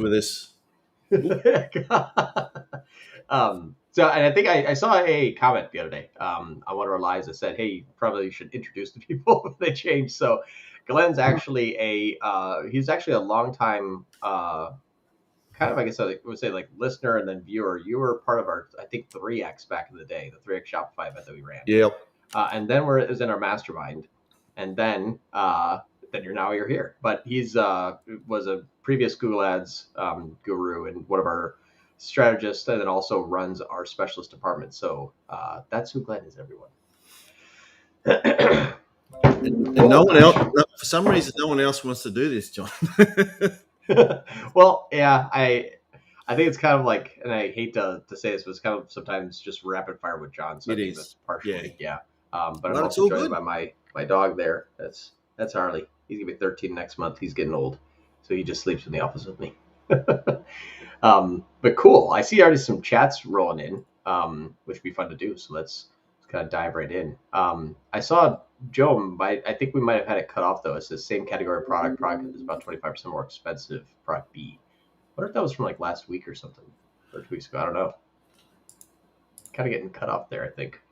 with this. So, and I think I saw a comment the other day on one of our lives that said, "Hey, you probably should introduce the people if they change." So, Glenn's actually he's actually a longtime kind of, I guess I would say, like listener and then viewer. You were part of our, I think, 3X back in the day, the 3X Shopify event that we ran. Yep. And then it was in our mastermind, and then you're here. But he's was a previous Google Ads guru and one of our strategists, and then also runs our specialist department. So that's who Glenn is, everyone. And no one else, for some reason, no one else wants to do this, John. Well, yeah, I think it's kind of like, and I hate to say this, but it's kind of sometimes just rapid fire with John. So It I think is. that's partially, yeah. But But I'm it's also all joined good. by my dog there. That's Harley. He's gonna be 13 next month. He's getting old, so he just sleeps in the office with me. But cool. I see already some chats rolling in, which would be fun to do. So let's kind of dive right in. I saw Joe. I think we might have had it cut off though. It says same category product. Product is about 25% more expensive. Product B. I wonder if that was from like last week or something, or 2 weeks ago. I don't know. Kind of getting cut off there, I think.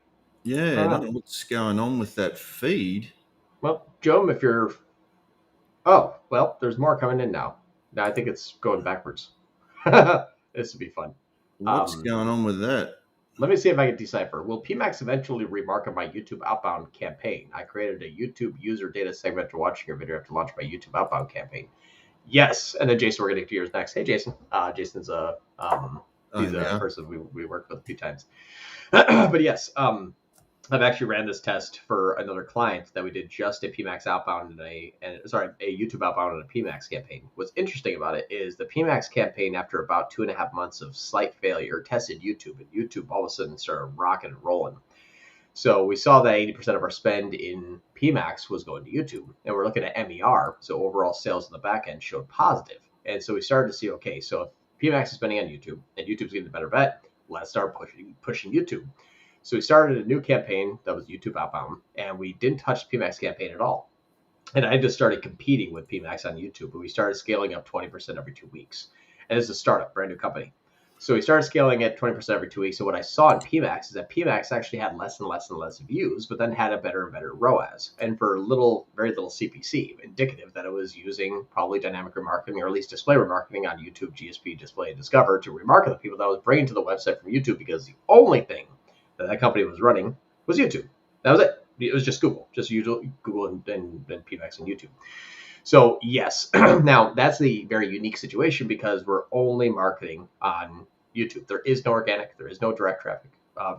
Yeah, I don't know what's going on with that feed. Well, Joe, if you're, oh, well, there's more coming in now. Now I think it's going backwards. This would be fun. What's going on with that? Let me see if I can decipher. Will PMax eventually remarket my YouTube outbound campaign? I created a YouTube user data segment after watching your video after launching my YouTube outbound campaign. Yes, and then Jason, we're going to get to yours next. Hey, Jason. Jason's he's a person we worked with a few times. But yes, I've actually ran this test for another client that we did just a PMax outbound and a YouTube outbound and a PMax campaign. What's interesting about it is the PMax campaign, after about 2.5 months of slight failure, tested YouTube, and YouTube all of a sudden started rocking and rolling. So we saw that 80% of our spend in PMax was going to YouTube, and we're looking at MER, so overall sales in the back end showed positive. And so we started to see, okay, so if PMax is spending on YouTube and YouTube's getting the better bet, let's start pushing YouTube. So we started a new campaign that was YouTube outbound, and we didn't touch the PMax campaign at all. And I just started competing with PMax on YouTube, and we started scaling up 20% every 2 weeks. And it's a startup, brand new company. So we started scaling at 20% every 2 weeks. And what I saw in PMax is that PMax actually had less and less and less views, but then had a better and better ROAS. And for very little CPC, indicative that it was using probably dynamic remarketing, or at least display remarketing on YouTube, GSP, Display, and Discover to remarket the people that I was bringing to the website from YouTube, because the only thing that company was running was YouTube. That was it. It was just Google, Google and PMax and YouTube. So yes, now that's the very unique situation because we're only marketing on YouTube. There is no organic, there is no direct traffic.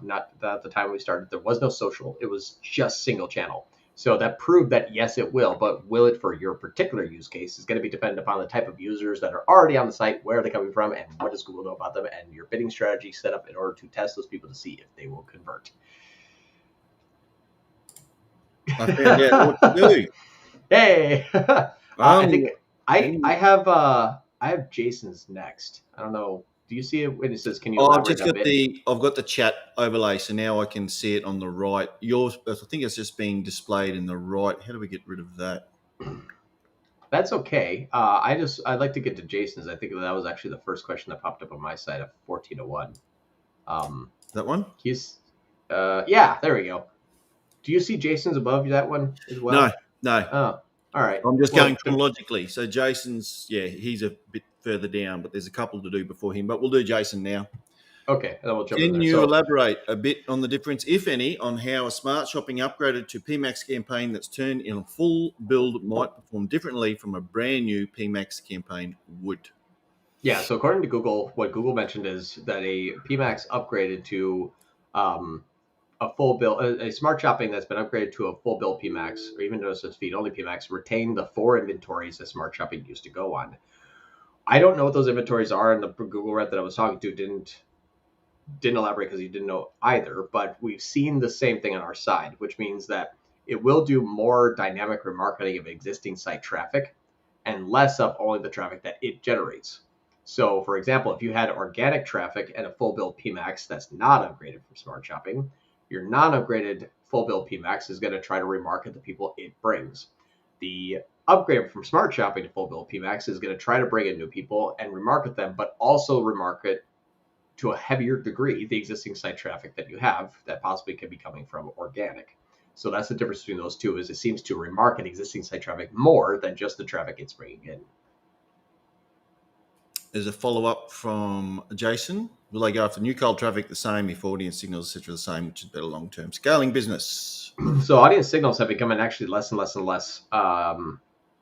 Not at the time we started, there was no social. It was just single channel. So that proved that yes, it will, but will it for your particular use case is going to be dependent upon the type of users that are already on the site, where are they coming from, and what does Google know about them, and your bidding strategy set up in order to test those people to see if they will convert. I found out what to do. Hey, I think I have Jason's next. I don't know. Do you see it when it says, "Can you elaborate a bit?" I've got the chat overlay, so now I can see it on the right. Yours, I think it's just being displayed in the right. How do we get rid of that? That's okay. I'd like to get to Jason's. I think that was actually the first question that popped up on my side of 1401. That one? He's, yeah, there we go. Do you see Jason's above that one as well? No. Oh, all right. I'm just going chronologically. So Jason's, he's a bit further down, but there's a couple to do before him. But we'll do Jason now. Okay, and then we'll jump in Can there. you elaborate a bit on the difference, if any, on how a smart shopping upgraded to PMax campaign that's turned in a full build might perform differently from a brand new PMax campaign would? Yeah, so according to Google, what Google mentioned is that a PMax upgraded to a full build, a smart shopping that's been upgraded to a full build PMax, or even though it says Feed Only PMax, retain the 4 inventories that smart shopping used to go on. I don't know what those inventories are, and the Google rep that I was talking to didn't elaborate because he didn't know either. But we've seen the same thing on our side, which means that it will do more dynamic remarketing of existing site traffic and less of only the traffic that it generates. So, for example, if you had organic traffic and a full build PMax that's not upgraded from smart shopping, your non-upgraded full build PMax is going to try to remarket the people it brings. The upgrade from Smart Shopping to full build PMax is going to try to bring in new people and remarket them, but also remarket to a heavier degree the existing site traffic that you have that possibly could be coming from organic. So that's the difference between those two, is it seems to remarket existing site traffic more than just the traffic it's bringing in. There's a follow-up from Jason. Will they go after new cold traffic the same if audience signals, etc., the same, which is better long-term? Scaling business. So audience signals have become actually less and less and less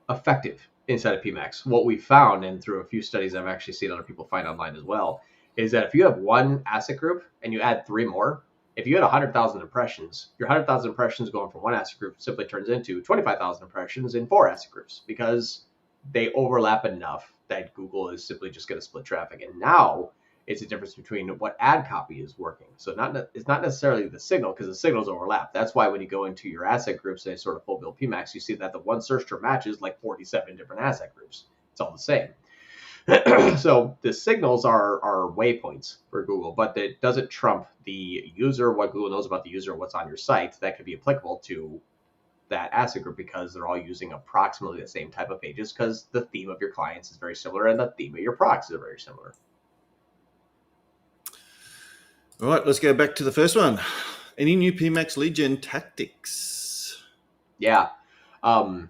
effective inside of PMax. What we found, and through a few studies I've actually seen other people find online as well, is that if you have one asset group and you add 3 more, if you had 100,000 impressions, your 100,000 impressions going from one asset group simply turns into 25,000 impressions in 4 asset groups, because they overlap enough that Google is simply just going to split traffic. And now it's a difference between what ad copy is working. So it's not necessarily the signal, because the signals overlap. That's why when you go into your asset groups and sort of full build PMax, you see that the one search term matches like 47 different asset groups. It's all the same. So the signals are waypoints for Google, but it doesn't trump the user, what Google knows about the user, what's on your site that could be applicable to that asset group, because they're all using approximately the same type of pages, because the theme of your clients is very similar and the theme of your products is very similar. All right, let's go back to the first one. Any new PMax lead gen tactics? Yeah. I've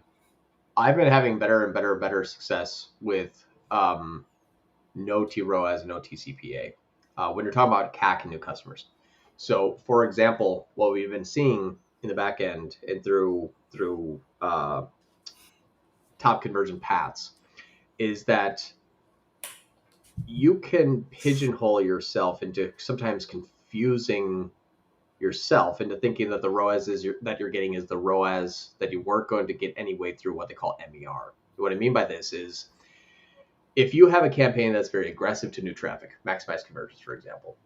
been having better and better success with no tROAS and no tCPA when you're talking about CAC and new customers. So, for example, what we've been seeing in the back end and through top conversion paths is that you can pigeonhole yourself into sometimes confusing yourself into thinking that the ROAS that you're getting is the ROAS that you weren't going to get anyway through what they call MER. What I mean by this is, if you have a campaign that's very aggressive to new traffic, maximize conversions, for example,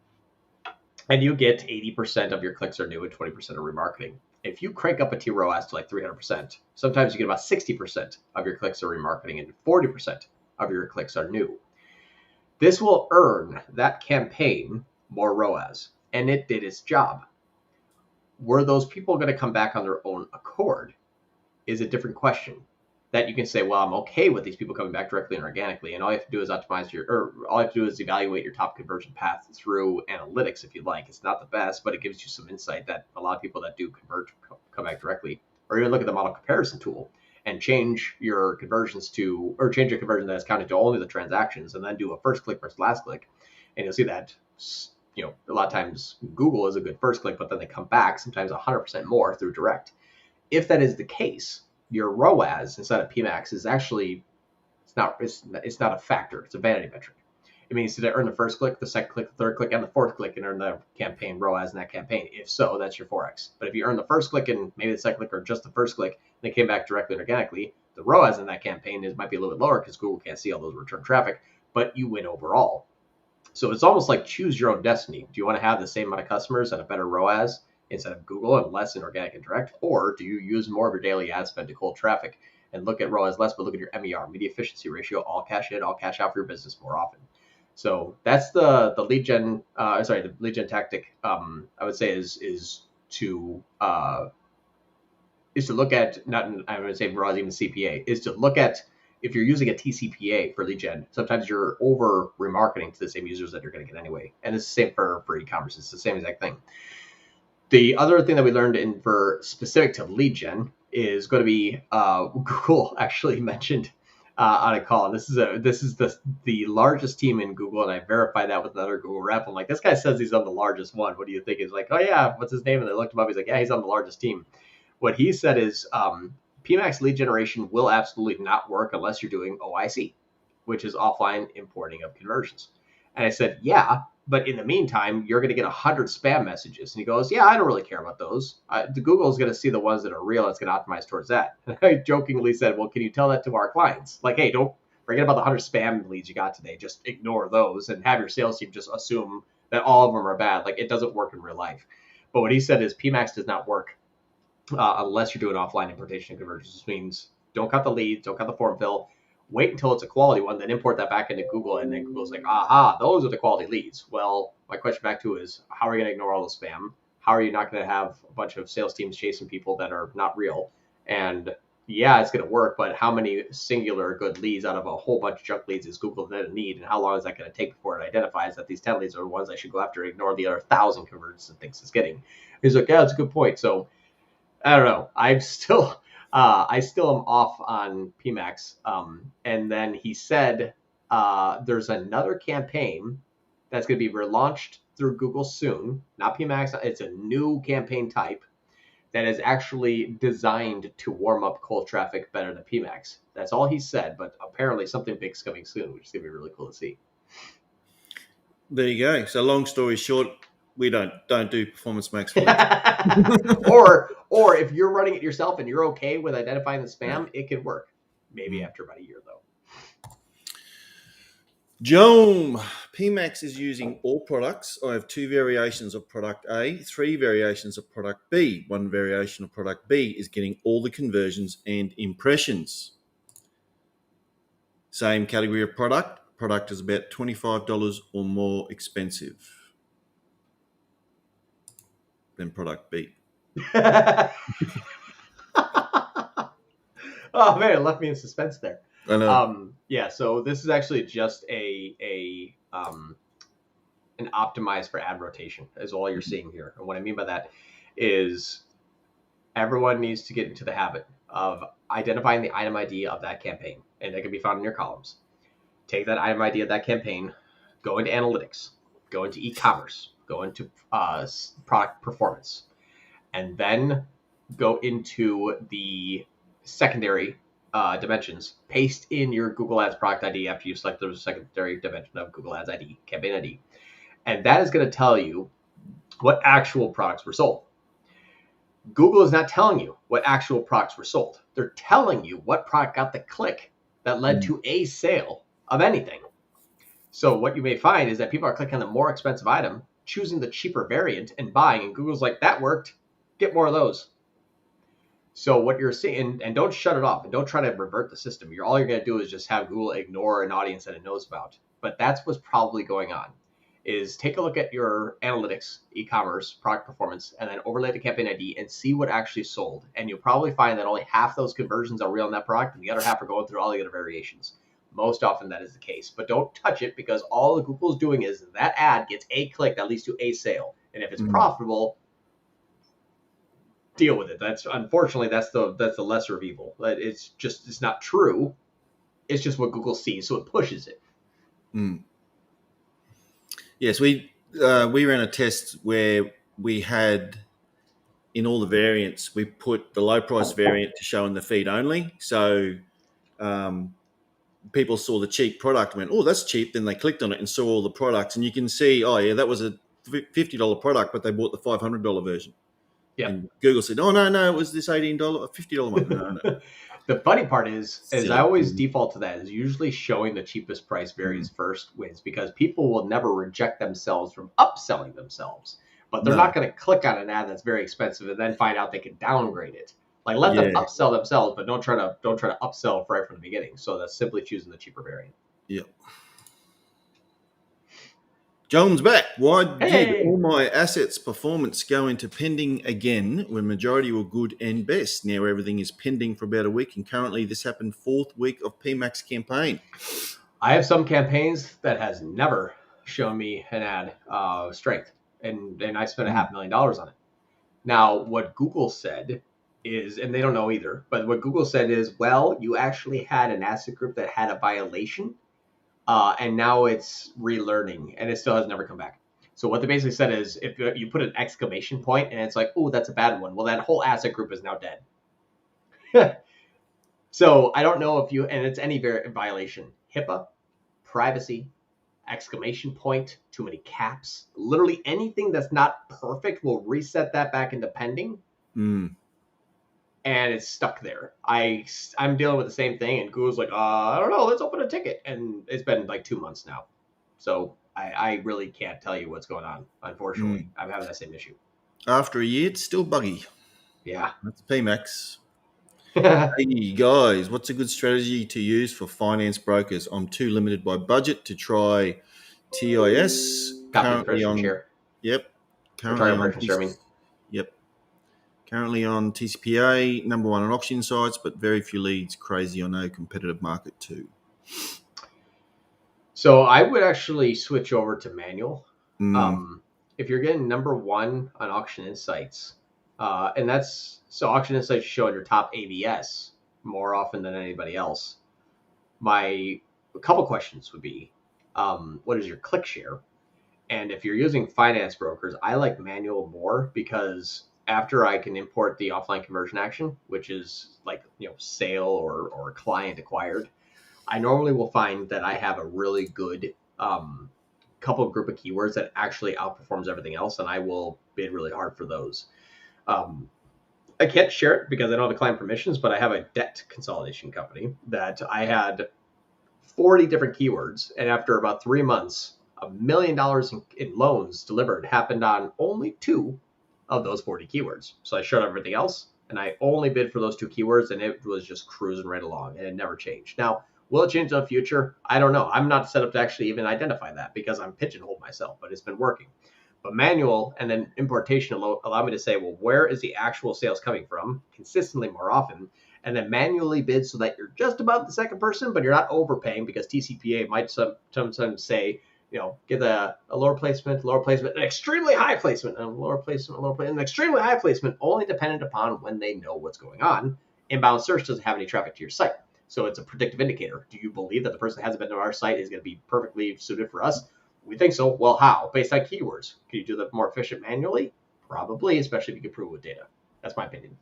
and you get 80% of your clicks are new and 20% are remarketing, if you crank up a tROAS to like 300%, sometimes you get about 60% of your clicks are remarketing and 40% of your clicks are new. This will earn that campaign more ROAS, and it did its job. Were those people going to come back on their own accord is a different question. That you can say, well, I'm okay with these people coming back directly and organically, and all you have to do is all you have to do is evaluate your top conversion path through analytics if you'd like. It's not the best, but it gives you some insight that a lot of people that do convert come back directly. Or even look at the model comparison tool and change your conversion that is counted to only the transactions, and then do a first click versus last click, and you'll see that a lot of times Google is a good first click, but then they come back sometimes 100% more through direct. If that is the case, your ROAS inside of PMax is actually it's not a factor. It's a vanity metric. It means, did I earn the first click, the second click, the third click, and the fourth click, and earn the campaign ROAS in that campaign? If so, that's your 4x. But if you earn the first click and maybe the second click or just the first click, and they came back directly and organically, the ROAS in that campaign might be a little bit lower because Google can't see all those return traffic, but you win overall. So it's almost like choose your own destiny. Do you want to have the same amount of customers and a better ROAS instead of Google and less in organic and direct? Or do you use more of your daily ad spend to cold traffic and look at ROAS less, but look at your MER, media efficiency ratio, all cash in, all cash out for your business more often? So that's the lead gen, the lead gen tactic. I would say is to look at, not, I would say ROAS, even CPA, is to look at, if you're using a tCPA for lead gen, sometimes you're over remarketing to the same users that you're going to get anyway. And it's the same for e-commerce. It's the same exact thing. The other thing that we learned for specific to lead gen is going to be Google actually mentioned on a call. This is the largest team in Google, and I verified that with another Google rep. I'm like, this guy says he's on the largest one. What do you think? He's like, oh yeah, what's his name? And I looked him up. He's like, yeah, he's on the largest team. What he said is PMax lead generation will absolutely not work unless you're doing OIC, which is offline importing of conversions. And I said, yeah, but in the meantime, you're going to get 100 spam messages. And he goes, yeah, I don't really care about those. The Google is going to see the ones that are real. It's going to optimize towards that. And I jokingly said, well, can you tell that to our clients? Like, hey, don't forget about the 100 spam leads you got today. Just ignore those and have your sales team just assume that all of them are bad. Like, it doesn't work in real life. But what he said is PMax does not work unless you're doing offline importation and conversions. This means don't cut the leads, don't cut the form fill. Wait until it's a quality one, then import that back into Google, and then Google's like, aha, those are the quality leads. Well, my question back to is, how are you going to ignore all the spam? How are you not going to have a bunch of sales teams chasing people that are not real? And yeah, it's going to work, but how many singular good leads out of a whole bunch of junk leads is Google going to need, and how long is that going to take before it identifies that these 10 leads are the ones I should go after and ignore the other 1,000 conversions it thinks it's getting? He's like, yeah, that's a good point. So I don't know. I still am off on PMax. And then he said there's another campaign that's going to be relaunched through Google soon. Not PMax. It's a new campaign type that is actually designed to warm up cold traffic better than PMax. That's all he said, but apparently something big's coming soon, which is going to be really cool to see. There you go. So long story short, we don't do performance max for or if you're running it yourself and you're okay with identifying the spam, it could work. Maybe after about a year, though. Joan, PMax is using all products. I have 2 variations of product A, 3 variations of product B. 1 variation of product B is getting all the conversions and impressions. Same category of product. Product is about $25 or more expensive than product B. Oh man, it left me in suspense there. I know. Yeah, so this is actually just an optimized for ad rotation is all you're seeing here. And what I mean by that is everyone needs to get into the habit of identifying the item ID of that campaign, and it can be found in your columns. Take that item ID of that campaign, go into analytics, go into e-commerce, go into product performance, and then go into the secondary dimensions. Paste in your Google Ads product ID after you select the secondary dimension of Google Ads ID, campaign ID. And that is going to tell you what actual products were sold. Google is not telling you what actual products were sold. They're telling you what product got the click that led to a sale of anything. So what you may find is that people are clicking on the more expensive item, choosing the cheaper variant and buying, and Google's like, that worked, get more of those. So what you're seeing, and don't shut it off, and don't try to revert the system. All you're going to do is just have Google ignore an audience that it knows about. But that's what's probably going on, is take a look at your analytics, e-commerce, product performance, and then overlay the campaign ID and see what actually sold. And you'll probably find that only half those conversions are real in that product, and the other half are going through all the other variations. Most often that is the case. But don't touch it, because all the Google's doing is that ad gets a click that leads to a sale. And if it's profitable, deal with it. Unfortunately that's the lesser of evil. It's not true. It's just what Google sees, so it pushes it. Yes, we ran a test where we had, in all the variants, we put the low price variant to show in the feed only. So people saw the cheap product and went, oh, that's cheap. Then they clicked on it and saw all the products, and you can see, oh yeah, that was a $50 product, but they bought the $500 version. Yeah. And Google said, oh, no, it was this $18, $50 one. No. The funny part is I always default to that, is usually showing the cheapest price variance first wins, because people will never reject themselves from upselling themselves. But they're not going to click on an ad that's very expensive and then find out they can downgrade it. Like, let them upsell themselves, but don't try to upsell right from the beginning. So that's simply choosing the cheaper variant. Yep. John's back. Why did all my assets performance go into pending again when majority were good and best? Now everything is pending for about a week, and currently this happened 4th week of PMax campaign. I have some campaigns that has never shown me an ad strength, and I spent $500,000 on it. Now, what Google said is, and they don't know either, but what Google said is, well, you actually had an asset group that had a violation. And now it's relearning, and it still has never come back. So what they basically said is, if you put an exclamation point and it's like, oh, that's a bad one, well, that whole asset group is now dead. So I don't know if and it's any violation. HIPAA, privacy, exclamation point, too many caps, literally anything that's not perfect will reset that back into pending. And it's stuck there. I'm dealing with the same thing, and Google's like, I don't know, let's open a ticket. And it's been like 2 months now. So I really can't tell you what's going on, unfortunately. I'm having that same issue. After a year, it's still buggy. Yeah. That's PMax. Hey, guys, what's a good strategy to use for finance brokers? I'm too limited by budget to try tROAS. Copy the share. Yep. Currently on. Yep. Currently on TCPA, number one on auction sites, but very few leads. Crazy or no competitive market too. So I would actually switch over to manual. Mm. If you're getting number one on Auction Insights, and that's so Auction Insights show on your top ABS more often than anybody else. A couple questions would be, what is your click share? And if you're using finance brokers, I like manual more because after I can import the offline conversion action, which is like sale or client acquired, I normally will find that I have a really good couple group of keywords that actually outperforms everything else, and I will bid really hard for those. I can't share it because I don't have the client permissions, but I have a debt consolidation company that I had 40 different keywords, and after about 3 months, $1 million in loans delivered happened on only 2 of those 40 keywords. So I shut everything else, and I only bid for those 2 keywords, and it was just cruising right along, and it never changed. Now, will it change in the future? I don't know. I'm not set up to actually even identify that because I'm pigeonholed myself, but it's been working. But manual and then importation allow me to say, well, where is the actual sales coming from consistently more often? And then manually bid so that you're just about the second person, but you're not overpaying because TCPA might sometimes say, get a lower placement, an extremely high placement, a lower placement, an extremely high placement, only dependent upon when they know what's going on. Inbound search doesn't have any traffic to your site. So it's a predictive indicator. Do you believe that the person that hasn't been to our site is going to be perfectly suited for us? We think so. Well, how? Based on keywords. Can you do that more efficient manually? Probably, especially if you can prove it with data. That's my opinion.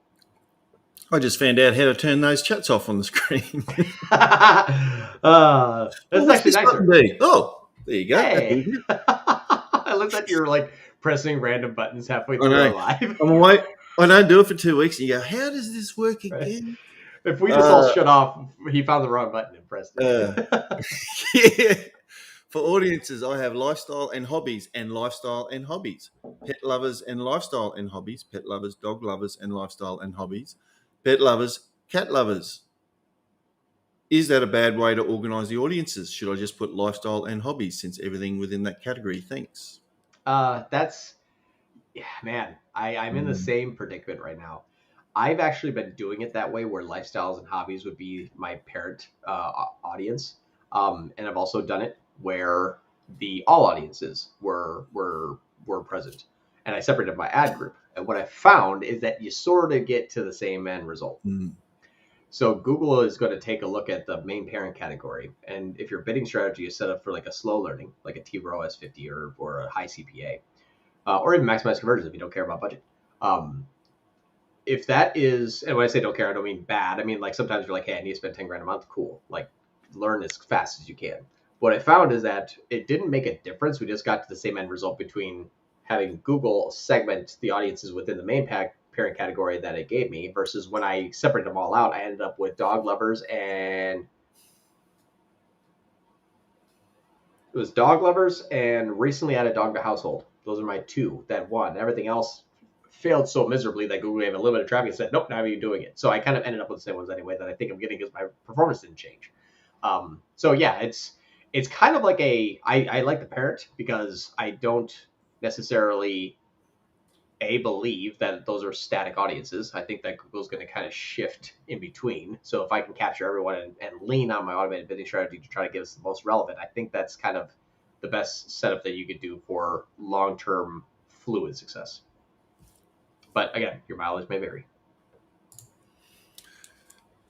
I just found out how to turn those chats off on the screen. That's actually nicer. Oh, there you go. Hey. I looked at you're like pressing random buttons halfway through our live. I'm away. I don't do it for 2 weeks, and you go, how does this work again? Right. If we just all shut off, he found the wrong button and pressed it. Yeah. For audiences, I have lifestyle and hobbies, and lifestyle and hobbies. Pet lovers and lifestyle and hobbies. Pet lovers, dog lovers, and lifestyle and hobbies. Pet lovers, cat lovers. Is that a bad way to organise the audiences? Should I just put lifestyle and hobbies since everything within that category? Thanks. Man, I'm in the same predicament right now. I've actually been doing it that way where lifestyles and hobbies would be my parent audience. And I've also done it where the all audiences were present. And I separated my ad group. And what I found is that you sort of get to the same end result. So Google is going to take a look at the main parent category. And if your bidding strategy is set up for like a slow learning, like a tROAS 50 or a high CPA, or even maximize conversions if you don't care about budget. If that is, and when I say don't care, I don't mean bad. I mean, like sometimes you're like, hey, I need to spend 10 grand a month. Cool. Like learn as fast as you can. What I found is that it didn't make a difference. We just got to the same end result between having Google segment the audiences within the main parent category that it gave me versus when I separated them all out, I ended up with dog lovers and it was dog lovers and recently added dog to household. Those are my 2 that won. Everything else failed so miserably that Google gave a limited traffic and said, nope, not even doing it. So I kind of ended up with the same ones anyway that I think I'm getting because my performance didn't change. So yeah, it's kind of like I like the parent because I don't necessarily believe that those are static audiences. I think that Google's going to kind of shift in between. So if I can capture everyone and lean on my automated bidding strategy to try to get us the most relevant, I think that's kind of the best setup that you could do for long-term fluid success. But again, your mileage may vary.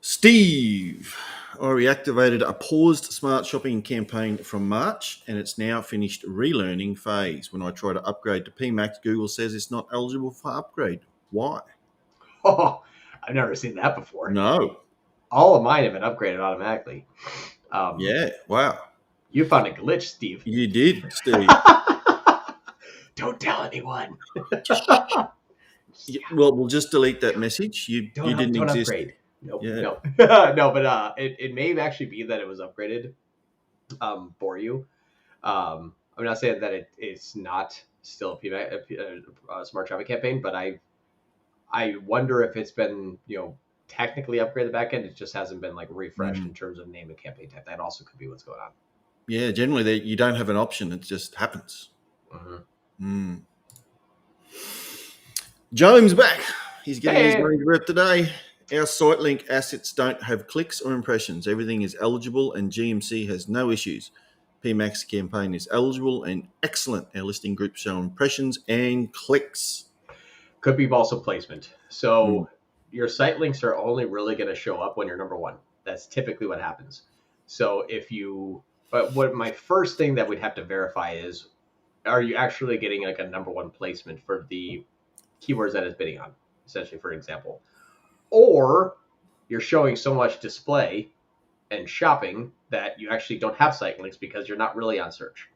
Steve, I reactivated a paused smart shopping campaign from March and it's now finished relearning phase. When I try to upgrade to PMax, Google says it's not eligible for upgrade. Why? Oh, I've never seen that before. No. All of mine have been upgraded automatically. Yeah, wow. You found a glitch, Steve. You did, Steve. Don't tell anyone. Well, we'll just delete that message. You didn't exist. Upgrade. Nope. Yeah. No. No, but it may actually be that it was upgraded for you. I'm not saying that it's not still a smart traffic campaign, but I wonder if it's been technically upgraded the backend. It just hasn't been like refreshed in terms of name and campaign type. That also could be what's going on. Yeah, generally you don't have an option. It just happens. Joan's back. He's getting his money's worth today. Our site link assets don't have clicks or impressions. Everything is eligible and GMC has no issues. PMax campaign is eligible and excellent. Our listing groups show impressions and clicks. Could be also placement. So your site links are only really going to show up when you're number one. That's typically what happens. So but what my first thing that we'd have to verify is, are you actually getting like a number one placement for the keywords that it's bidding on, essentially, for example? Or you're showing so much display and shopping that you actually don't have site links because you're not really on search.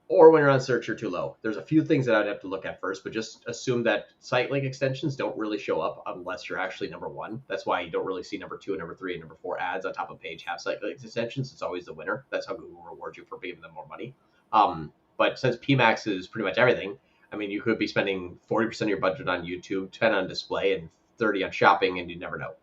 Or when you're on search, you're too low. There's a few things that I'd have to look at first, but just assume that site link extensions don't really show up unless you're actually number one. That's why you don't really see number 2 and number 3 and number 4 ads on top of page have site link extensions. It's always the winner. That's how Google rewards you for giving them more money. But since PMax is pretty much everything, I mean, you could be spending 40% of your budget on YouTube, 10 on display, and 30 on shopping, and you never know.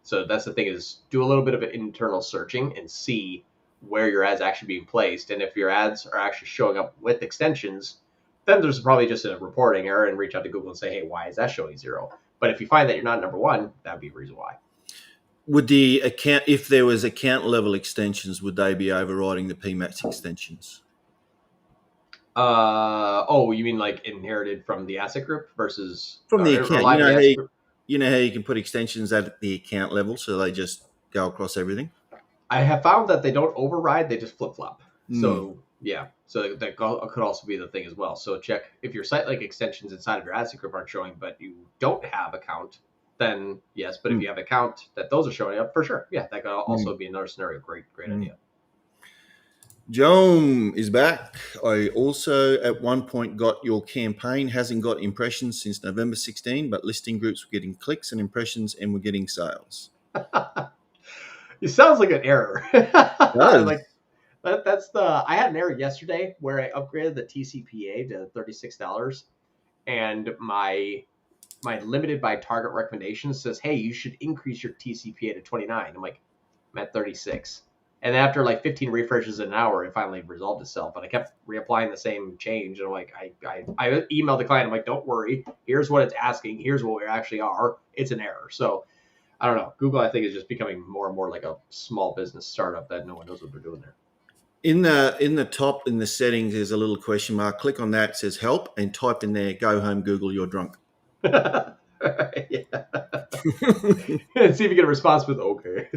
So that's the thing, is do a little bit of internal searching and see where your ads actually being placed. And if your ads are actually showing up with extensions, then there's probably just a reporting error, and reach out to Google and say, hey, why is that showing 0? But if you find that you're not number one, that would be a reason why. Would the account, if there was account level extensions, would they be overriding the PMax extensions? You mean like inherited from the asset group versus from the account? You know how you can put extensions at the account level, so they just go across everything. I have found that they don't override; they just flip flop. So yeah, so that could also be the thing as well. So check if your site link extensions inside of your asset group aren't showing, but you don't have account, then yes. But if you have account, that those are showing up for sure. Yeah, that could also be another scenario. Great idea. John is back. I also at one point got your campaign hasn't got impressions since November 16, but listing groups were getting clicks and impressions and we're getting sales. It sounds like an error. Like I had an error yesterday where I upgraded the TCPA to $36, and my limited by target recommendation says, hey, you should increase your TCPA to 29. I'm like, I'm at 36. And after like 15 refreshes in an hour, it finally resolved itself. But I kept reapplying the same change. And I'm like, I emailed the client. I'm like, don't worry. Here's what it's asking. Here's what we actually are. It's an error. So I don't know. Google, I think, is just becoming more and more like a small business startup that no one knows what they're doing there. In the top, in the settings, there's a little question mark. Click on that. It says help, and type in there, go home, Google, you're drunk. Yeah. And see if you get a response with okay.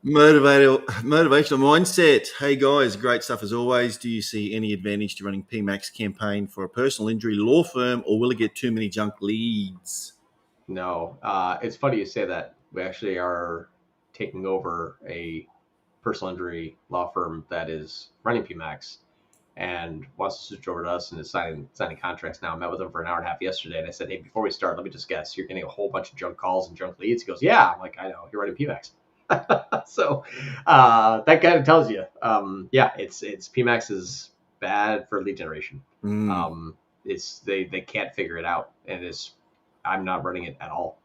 Motivational mindset. Hey guys, great stuff as always. Do you see any advantage to running PMax campaign for a personal injury law firm, or will it get too many junk leads? No, it's funny you say that. We actually are taking over a personal injury law firm that is running PMax and wants to switch over to us and is signing contracts now. I met with him for an hour and a half yesterday, and I said, hey, before we start, let me just guess, you're getting a whole bunch of junk calls and junk leads? He goes, yeah. I'm like, I know, you're running PMax. So that kind of tells you, it's PMax is bad for lead generation. It's they can't figure it out, and I'm not running it at all.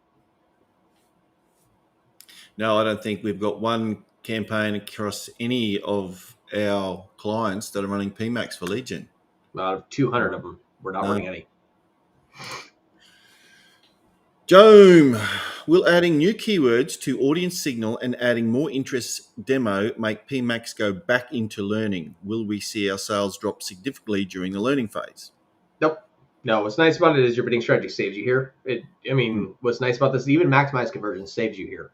No, I don't think we've got one campaign across any of our clients that are running PMax for lead gen. Out of 200 of them, we're not running any. Joan, will adding new keywords to audience signal and adding more interest demo make PMax go back into learning? Will we see our sales drop significantly during the learning phase? Nope. No, what's nice about it is your bidding strategy saves you here. What's nice about this, even maximize conversions saves you here.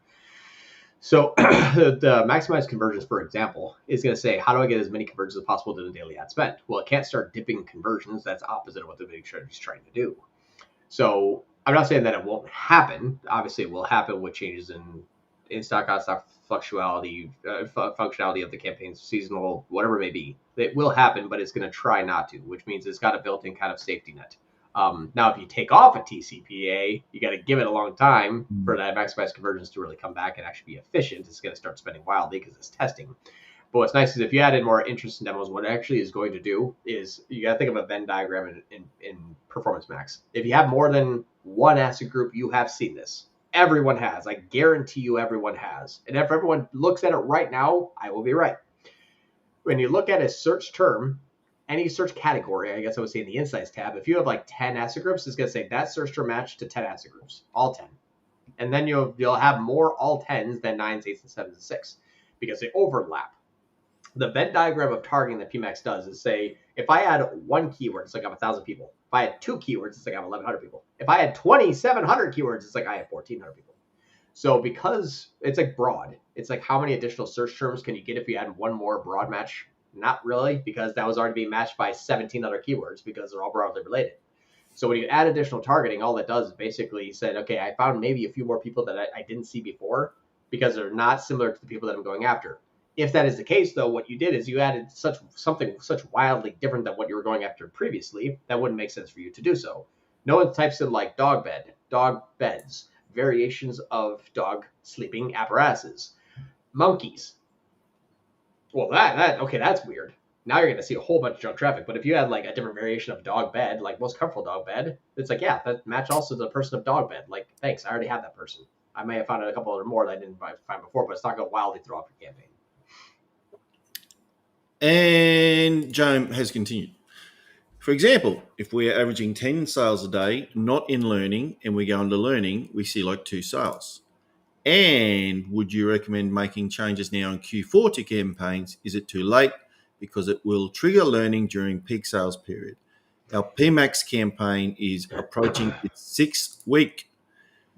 So the maximize conversions, for example, is going to say, how do I get as many conversions as possible to the daily ad spend? Well, it can't start dipping conversions. That's opposite of what the bidding strategy is trying to do. So I'm not saying that it won't happen. Obviously, it will happen with changes in stock, out stock functionality of the campaigns, seasonal, whatever it may be. It will happen, but it's going to try not to, which means it's got a built-in kind of safety net. Now, if you take off a TCPA, you got to give it a long time for that maximized conversions to really come back and actually be efficient. It's going to start spending wildly because it's testing. But what's nice is if you add in more interest in demos, what it actually is going to do is you got to think of a Venn diagram in Performance Max. If you have more than one asset group, you have seen this. Everyone has. I guarantee you everyone has. And if everyone looks at it right now, I will be right. When you look at a search term any search category, I guess I would say in the Insights tab, if you have like 10 asset groups, it's going to say that search term matched to 10 asset groups, all 10. And then you'll have more all 10s than 9s, 8s, and 7s, and 6 because they overlap. The Venn diagram of targeting that PMax does is say, if I add one keyword, it's like I have 1,000 people. If I had 2 keywords, it's like I have 1,100 people. If I had 2,700 keywords, it's like I have 1,400 people. So because it's like broad, it's like how many additional search terms can you get if you add one more broad match? Not really, because that was already being matched by 17 other keywords because they're all broadly related. So when you add additional targeting, all that does is basically said, okay, I found maybe a few more people that I didn't see before because they're not similar to the people that I'm going after. If that is the case, though, what you did is you added something such wildly different than what you were going after previously, that wouldn't make sense for you to do so. No one types in like dog bed, dog beds, variations of dog sleeping apparatuses, monkeys. Well, that's weird. Now you're going to see a whole bunch of junk traffic. But if you had like a different variation of dog bed, like most comfortable dog bed, it's like, yeah, that match also the person of dog bed. Like, thanks, I already have that person. I may have found a couple other more that I didn't find before, but it's not going to wildly throw off your campaign. And Joan has continued. For example, if we are averaging 10 sales a day, not in learning, and we go into learning, we see like 2 sales. And would you recommend making changes now in Q4 to campaigns? Is it too late? Because it will trigger learning during peak sales period. Our PMax campaign is approaching its 6th week.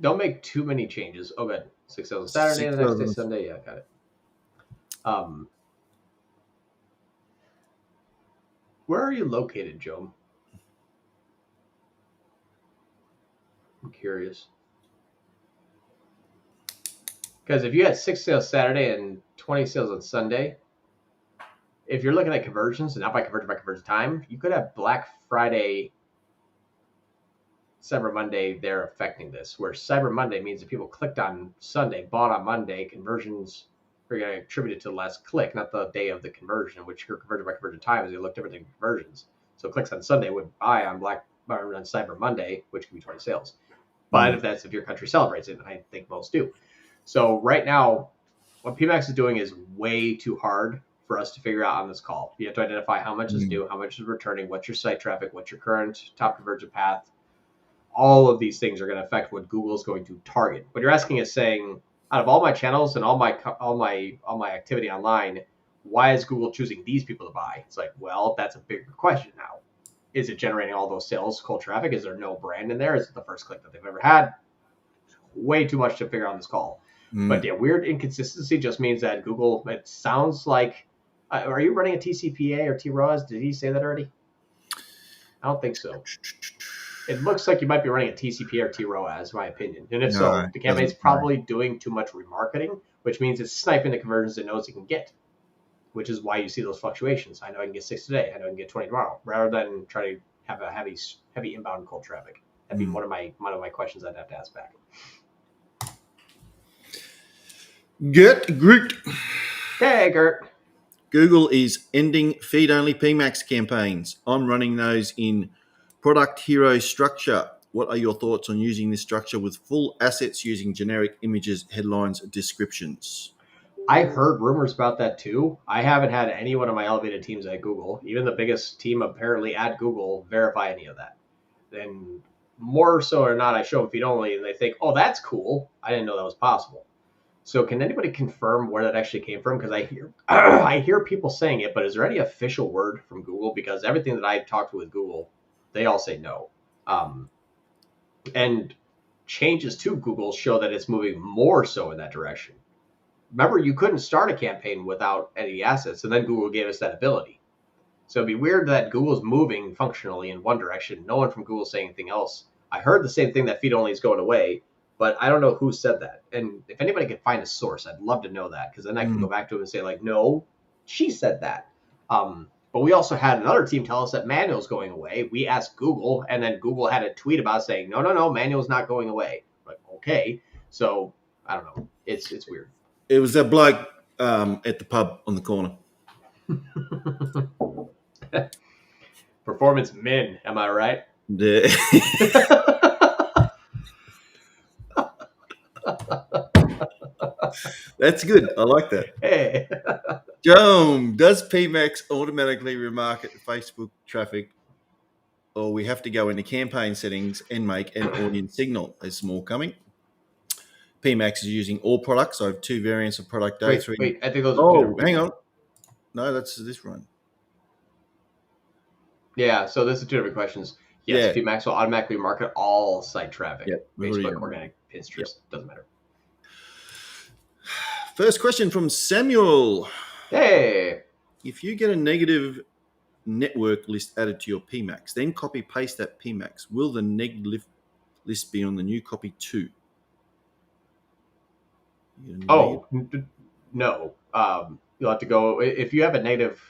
Don't make too many changes. Oh, good. 6 sales on Saturday, and the next day Sunday. Yeah, got it. Where are you located, Joe? I'm curious. Because if you had 6 sales Saturday and 20 sales on Sunday, if you're looking at conversions, and not by conversion time, you could have Black Friday, Cyber Monday there affecting this, where Cyber Monday means that people clicked on Sunday, bought on Monday, conversions are going to attribute it to the last click, not the day of the conversion, which your conversion by conversion time is going to look different than conversions. So clicks on Sunday would buy on Cyber Monday, which can be 20 sales. But if your country celebrates it, and I think most do. So right now, what PMax is doing is way too hard for us to figure out on this call. You have to identify how much is new, how much is returning, what's your site traffic, what's your current top conversion path. All of these things are going to affect what Google is going to target. What you're asking is saying, out of all my channels and all my activity online, why is Google choosing these people to buy? It's like, well, that's a bigger question now. Is it generating all those sales, cold traffic? Is there no brand in there? Is it the first click that they've ever had? Way too much to figure out on this call. But the weird inconsistency just means that Google, it sounds like, are you running a TCPA or tROAS? Did he say that already? I don't think so. It looks like you might be running a TCP or tROAS, in my opinion. And if so, the campaign's probably doing too much remarketing, which means it's sniping the conversions it knows it can get, which is why you see those fluctuations. I know I can get 6 today. I know I can get 20 tomorrow, rather than try to have a heavy inbound cold traffic. That'd be one of my questions I'd have to ask back. Gert. Hey, Gert. Google is ending Feed Only PMax campaigns. I'm running those in product hero structure. What are your thoughts on using this structure with full assets using generic images, headlines, descriptions? I heard rumors about that too. I haven't had any one of my elevated teams at Google, even the biggest team apparently at Google, verify any of that. Then more so or not, I show them Feed Only and they think, oh, that's cool. I didn't know that was possible. So can anybody confirm where that actually came from? Because I hear people saying it, but is there any official word from Google? Because everything that I talked to with Google, they all say no. And changes to Google show that it's moving more so in that direction. Remember, you couldn't start a campaign without any assets, and then Google gave us that ability. So it'd be weird that Google's moving functionally in one direction. No one from Google saying anything else. I heard the same thing that Feed Only is going away, but I don't know who said that. And if anybody can find a source, I'd love to know that, because then I can go back to it and say, like, no, she said that. But we also had another team tell us that manual's going away. We asked Google, and then Google had a tweet about saying, no, manual's not going away. Like, okay. So I don't know. It's weird. It was that bloke at the pub on the corner. Performance min, am I right? Yeah. That's good. I like that. Hey. Joan, does PMax automatically remarket Facebook traffic, or we have to go into campaign settings and make an audience signal? There's some more coming. PMax is using all products. I have two variants of product A. Wait. I think those are two Oh, different hang people. on. No, that's this one. Yeah, so this is two different questions. Yes, Yeah. PMax will automatically market all site traffic. Yep. Facebook, organic, Pinterest, Yep. doesn't matter. First question from Samuel. Hey! If you get a negative network list added to your PMax, then copy paste that PMax, will the negative list be on the new copy too? Oh, no. You'll have to go, if you have a negative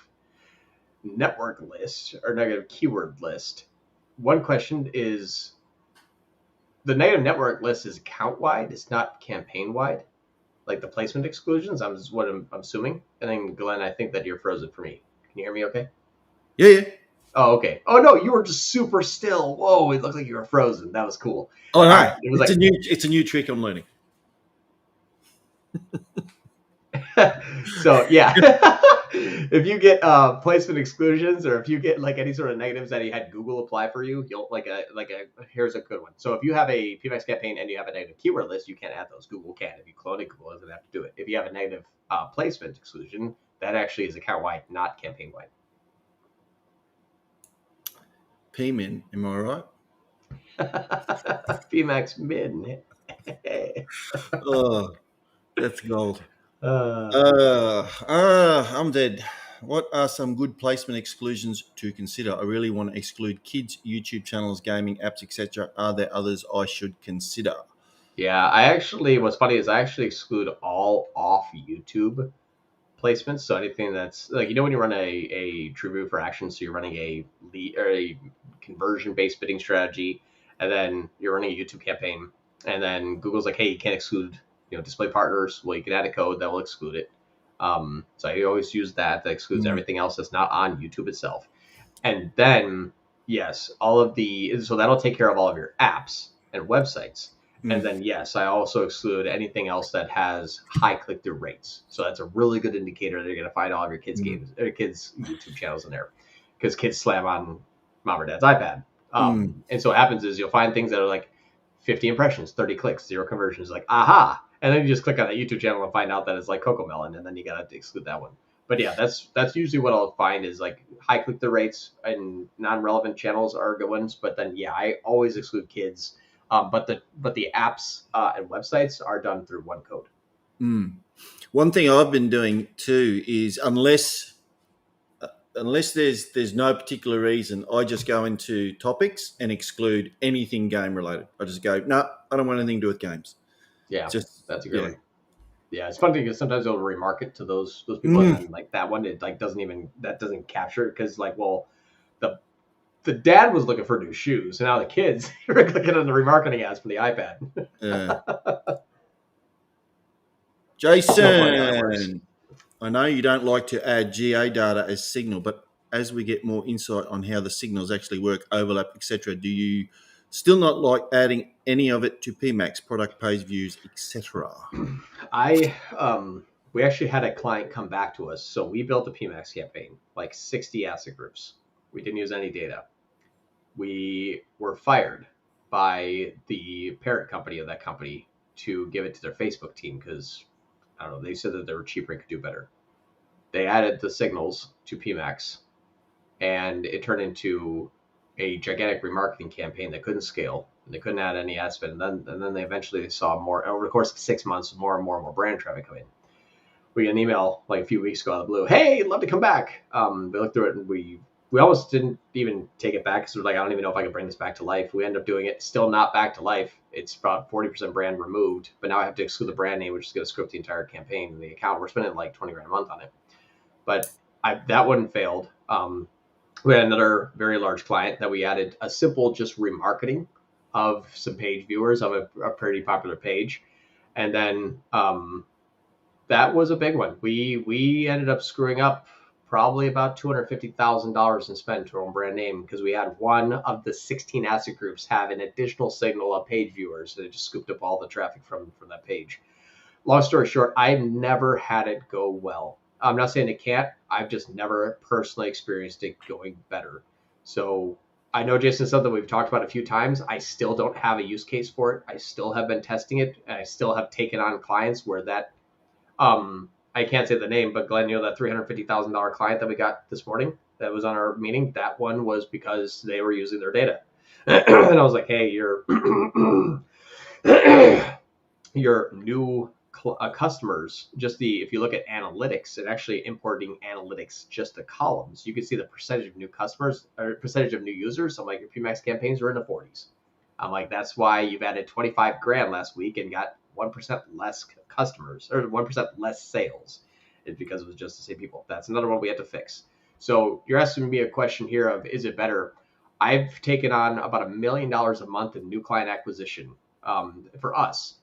network list or negative keyword list, one question is the negative network list is account wide, it's not campaign wide. Like the placement exclusions, is what I'm assuming. And then Glenn, I think that you're frozen for me. Can you hear me okay? Yeah. Oh, okay. Oh no, you were just super still. Whoa, it looked like you were frozen. That was cool. Oh no, Right. It was it's a new trick I'm learning. So yeah, if you get placement exclusions, or if you get like any sort of negatives that you had Google apply for you, you'll here's a good one. So if you have a PMax campaign and you have a negative keyword list, you can't add those. Google can. If you clone it, Google doesn't have to do it. If you have a negative placement exclusion, that actually is account wide, not campaign wide. PMin, am I right? PMax min. Oh, that's gold. Uh, I'm dead. What are some good placement exclusions to consider? I really want to exclude kids, YouTube channels, gaming apps, etc. Are there others I should consider? Yeah, what's funny is I actually exclude all off YouTube placements. So anything that's like, when you run a true view for action, so you're running a lead or a conversion based bidding strategy, and then you're running a YouTube campaign, and then Google's like, hey, you can't exclude, display partners. Well, you can add a code that will exclude it. So I always use that excludes everything else that's not on YouTube itself. And then, yes, so that'll take care of all of your apps and websites. And then, yes, I also exclude anything else that has high click-through rates. So that's a really good indicator that you're going to find all of your kids' games or kids' YouTube channels in there, because kids slam on mom or dad's iPad. And so what happens is you'll find things that are like 50 impressions, 30 clicks, 0 conversions, like, aha. And then you just click on that YouTube channel and find out that it's like Cocomelon, and then you got to exclude that one. But yeah, that's usually what I'll find is like high click-through rates and non-relevant channels are good ones. But then, yeah, I always exclude kids. But the apps and websites are done through one code. One thing I've been doing too is unless there's no particular reason, I just go into topics and exclude anything game related. I just go, no, I don't want anything to do with games. Yeah, that's a great one. Yeah, it's funny because sometimes they'll remarket to those people, and then like that one, it like doesn't capture it because like, well, the dad was looking for new shoes, and now the kids are clicking on the remarketing ads for the iPad. Jason, I know you don't like to add GA data as signal, but as we get more insight on how the signals actually work, overlap, etc., do you still not like adding any of it to PMax, product page views, etc.? We actually had a client come back to us, so we built a PMax campaign, like 60 asset groups. We didn't use any data. We were fired by the parent company of that company to give it to their Facebook team because, I don't know, they said that they were cheaper and could do better. They added the signals to PMax, and it turned into a gigantic remarketing campaign that couldn't scale. And they couldn't add any ad spend. And then they eventually saw more, over the course of 6 months, more and more brand traffic come in. We got an email like a few weeks ago out of the blue. Hey, love to come back. We looked through it, and we almost didn't even take it back because we're like, I don't even know if I can bring this back to life. We ended up doing it, still not back to life. It's about 40% brand removed, but now I have to exclude the brand name, which is going to script the entire campaign and the account. We're spending like $20,000 a month on it, but that one failed. We had another very large client that we added a simple just remarketing of some page viewers of a pretty popular page, and then that was a big one. We ended up screwing up probably about $250,000 in spend to our own brand name because we had one of the 16 asset groups have an additional signal of page viewers that just scooped up all the traffic from that page. Long story short, I've never had it go well I'm not saying it can't. I've just never personally experienced it going better. So I know, Jason, something we've talked about a few times. I still don't have a use case for it. I still have been testing it, and I still have taken on clients where that I can't say the name, but Glenn, that $350,000 client that we got this morning that was on our meeting, that one was because they were using their data. And I was like, hey, your new customers, if you look at analytics and actually importing analytics, just the columns, you can see the percentage of new customers or percentage of new users. I'm like, your PMax campaigns are in the 40s. I'm like, that's why you've added 25 grand last week and got 1% less customers or 1% less sales. It's because it was just the same people. That's another one we have to fix. So you're asking me a question here of, is it better? I've taken on about $1 million a month in new client acquisition for us,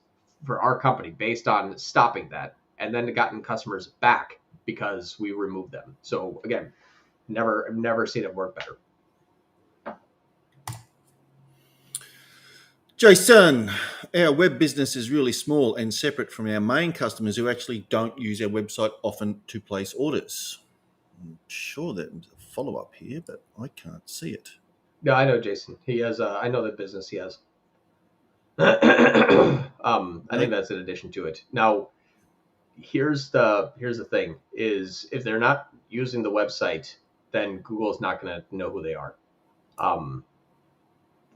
for our company, based on stopping that, and then gotten customers back because we removed them. So again, never seen it work better. Jason, our web business is really small and separate from our main customers who actually don't use our website often to place orders. I'm sure there's a follow-up here, but I can't see it. No, I know, Jason. He has. I know the business he has. I think that's in addition to it. Now, here's the thing: is if they're not using the website, then Google's not going to know who they are.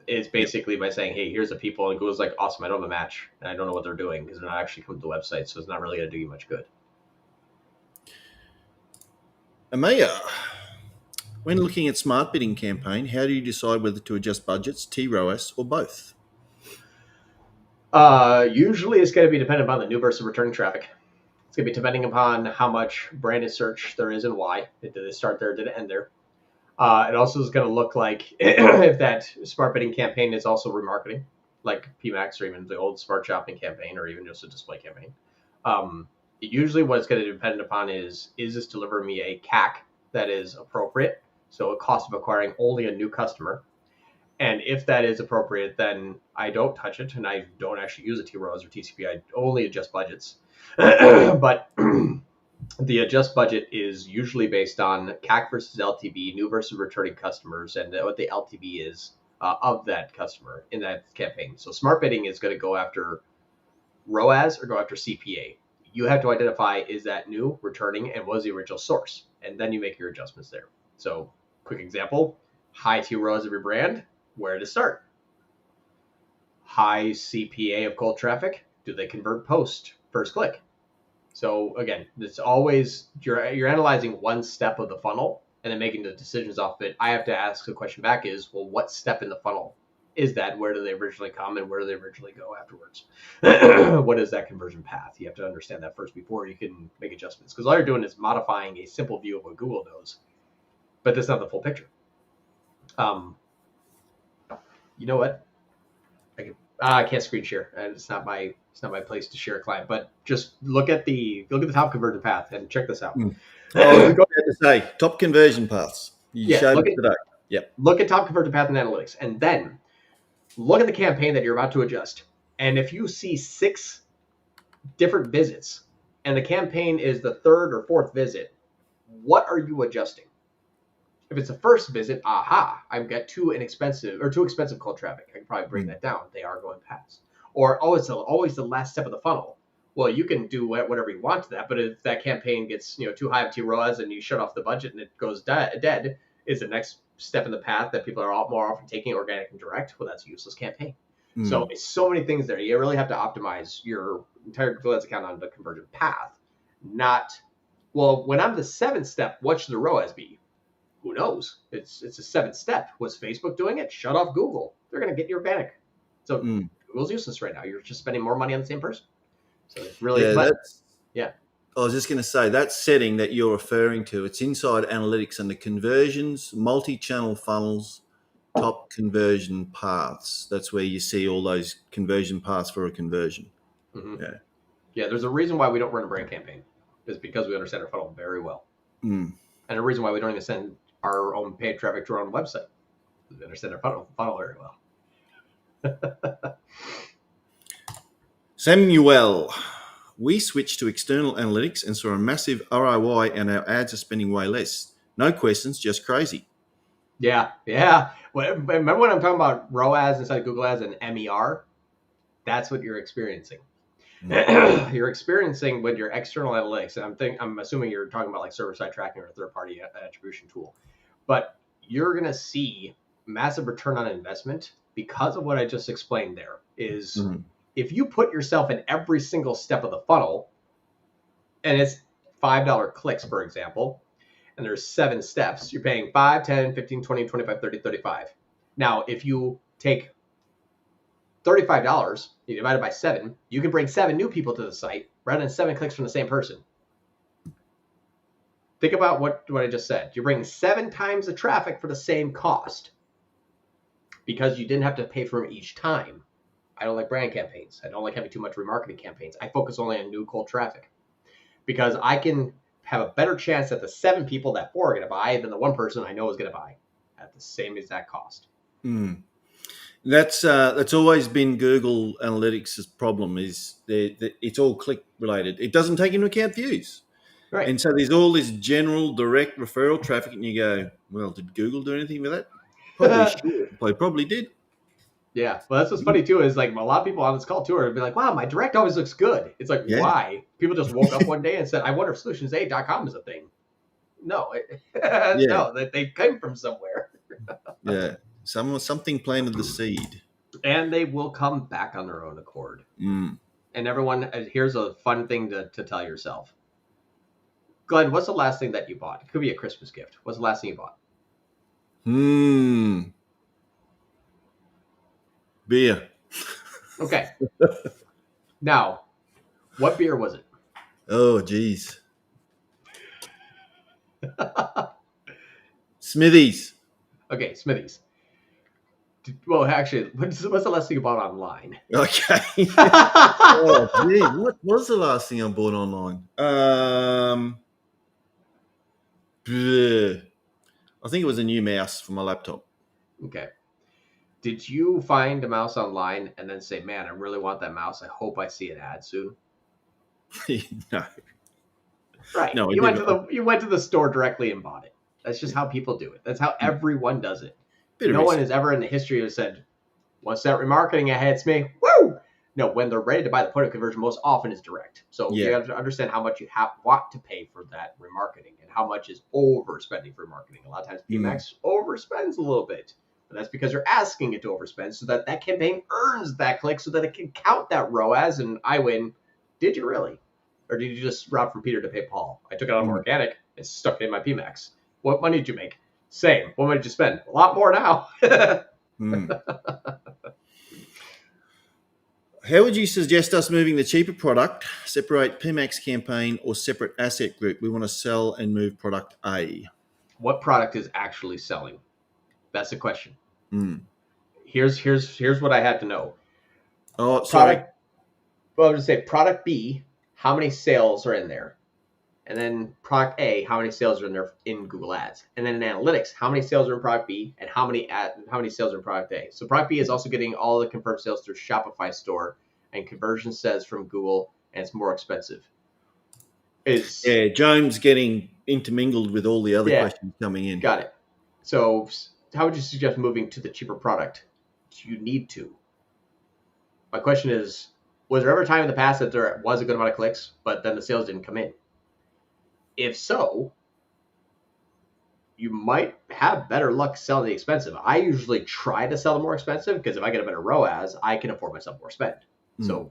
It's basically by saying, hey, here's the people, and Google's like, awesome, I don't have a match, and I don't know what they're doing because they're not actually coming to the website, so it's not really going to do you much good. Amaya, when looking at smart bidding campaign, how do you decide whether to adjust budgets, tROAS, or both? Usually it's going to be dependent upon the new versus returning traffic. It's going to be depending upon how much branded search there is and why. Did it start there? Did it end there? It also is going to look like if that smart bidding campaign is also remarketing, like PMax or even the old smart shopping campaign or even just a display campaign. Usually what it's going to depend upon is this delivering me a CAC that is appropriate? So a cost of acquiring only a new customer. And if that is appropriate, then I don't touch it and I don't actually use a tROAS or TCP. I only adjust budgets. But the adjust budget is usually based on CAC versus LTV, new versus returning customers, and what the LTV is of that customer in that campaign. So smart bidding is going to go after ROAS or go after CPA. You have to identify, is that new, returning, and was the original source? And then you make your adjustments there. So quick example, high tROAS of your brand, where to start? High CPA of cold traffic, do they convert post, first click? So again, it's always, you're analyzing one step of the funnel and then making the decisions off it. I have to ask the question back is, well, what step in the funnel is that? Where do they originally come and where do they originally go afterwards? What is that conversion path? You have to understand that first before you can make adjustments, because all you're doing is modifying a simple view of what Google knows, but that's not the full picture. You know what? I can't screen share, and it's not my place to share a client. But just look at the top conversion path and check this out. I was going to say top conversion paths. You showed it today. Yep. Look at top conversion path in analytics, and then look at the campaign that you're about to adjust. And if you see 6 different visits, and the campaign is the 3rd or 4th visit, what are you adjusting? If it's the first visit, I've got too expensive cold traffic. I can probably bring that down. They are going past. Or, it's always the last step of the funnel. Well, you can do whatever you want to that, but if that campaign gets too high of tROAS and you shut off the budget and it goes dead, is the next step in the path that people are more often taking organic and direct. Well, that's a useless campaign. So it's so many things there. You really have to optimize your entire Google Ads account on the conversion path. Not, well, when I'm the 7th step, what should the ROAS be? Who knows? It's a 7th step. Was Facebook doing it? Shut off Google. They're going to get you organic. So Google's useless right now. You're just spending more money on the same person. So it's really I was just going to say that setting that you're referring to, it's inside analytics and the conversions, multi-channel funnels, top conversion paths. That's where you see all those conversion paths for a conversion. Mm-hmm. Yeah. There's a reason why we don't run a brand campaign. It's because we understand our funnel very well. And a reason why we don't even send our own paid traffic to our own website. We understand our funnel very well. Samuel, We switched to external analytics and saw a massive ROI, and our ads are spending way less. No questions, just crazy. Yeah. Remember when I'm talking about ROAS inside Google Ads and MER? That's what you're experiencing. You're experiencing with your external analytics, and I'm assuming you're talking about like server-side tracking or a third-party attribution tool, but you're going to see massive return on investment because of what I just explained there. Is if you put yourself in every single step of the funnel, and it's $5 clicks, for example, and there's 7 steps, you're paying 5, 10, 15, 20, 25, 30, 35. Now, if you take $35, you divide it by 7, you can bring 7 new people to the site rather than 7 clicks from the same person. Think about what I just said. You're bringing 7 times the traffic for the same cost because you didn't have to pay for them each time. I don't like brand campaigns. I don't like having too much remarketing campaigns. I focus only on new cold traffic because I can have a better chance that the 7 people that 4 are going to buy than the 1 person I know is going to buy at the same exact cost. That's always been Google Analytics' problem. Is it's all click related. It doesn't take into account views, right? And so there's all this general direct referral traffic, and you go, "Well, did Google do anything with that? Probably should. They probably did." Yeah, well, that's what's funny too. Is like a lot of people on this call too are be like, "Wow, my direct always looks good." It's like, why? People just woke up one day and said, "I wonder if solutionsa.com is a thing." No, no, they came from somewhere. Yeah. Something planted the seed. And they will come back on their own accord. And everyone, here's a fun thing to tell yourself. Glenn, what's the last thing that you bought? It could be a Christmas gift. What's the last thing you bought? Beer. Okay. Now, what beer was it? Oh, geez. Smithies. Okay, Smithies. Well, actually, what's the last thing you bought online? Okay. Oh, gee, what was the last thing I bought online? I think it was a new mouse for my laptop. Okay. Did you find a mouse online and then say, "Man, I really want that mouse. I hope I see an ad soon"? No. Right. No, you went to the store directly and bought it. That's just how people do it. That's how everyone does it. No one has ever in the history have said, "Once that remarketing ad hits me, woo!" No, when they're ready to buy, the point of conversion most often is direct. So you have to understand how much you want to pay for that remarketing and how much is overspending for marketing. A lot of times PMax overspends a little bit. But that's because you're asking it to overspend so that campaign earns that click so that it can count that ROAS and I win. Did you really? Or did you just rob from Peter to pay Paul? I took it out of organic and stuck it in my PMax. What money did you make? Same. What money did you spend? A lot more now. How would you suggest us moving the cheaper product, separate PMax campaign or separate asset group? We want to sell and move product A. What product is actually selling? That's the question. Here's what I had to know. Oh, sorry. I was going to say product B, how many sales are in there? And then product A, how many sales are in there in Google Ads? And then in analytics, how many sales are in product B and how many sales are in product A? So product B is also getting all the confirmed sales through Shopify store and conversion says from Google, and it's more expensive. Joan's getting intermingled with all the other questions coming in. Got it. So how would you suggest moving to the cheaper product? Do you need to? My question is, was there ever a time in the past that there was a good amount of clicks, but then the sales didn't come in? If so, you might have better luck selling the expensive. I usually try to sell the more expensive because if I get a better ROAS, I can afford myself more spend. So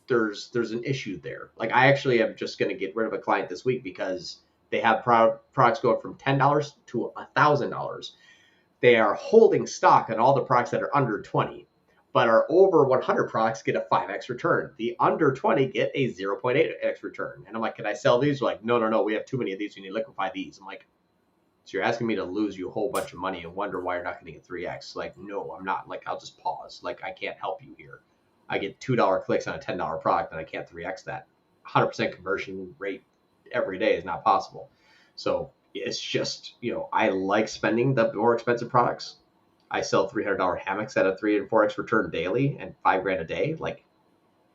there's an issue there. Like I actually am just going to get rid of a client this week because they have products going from $10 to $1,000. They are holding stock on all the products that are under 20, but our over 100 products get a 5x return. The under 20 get a 0.8x return. And I'm like, can I sell these? They're like, no, we have too many of these. We need to liquefy these. I'm like, so you're asking me to lose you a whole bunch of money and wonder why you're not getting a 3x? Like, no, I'm not. Like, I'll just pause. Like, I can't help you here. I get $2 clicks on a $10 product and I can't 3x that. 100% conversion rate every day is not possible. So it's just, I like spending the more expensive products. I sell $300 hammocks at a 3 and 4x return daily and $5,000 a day. Like,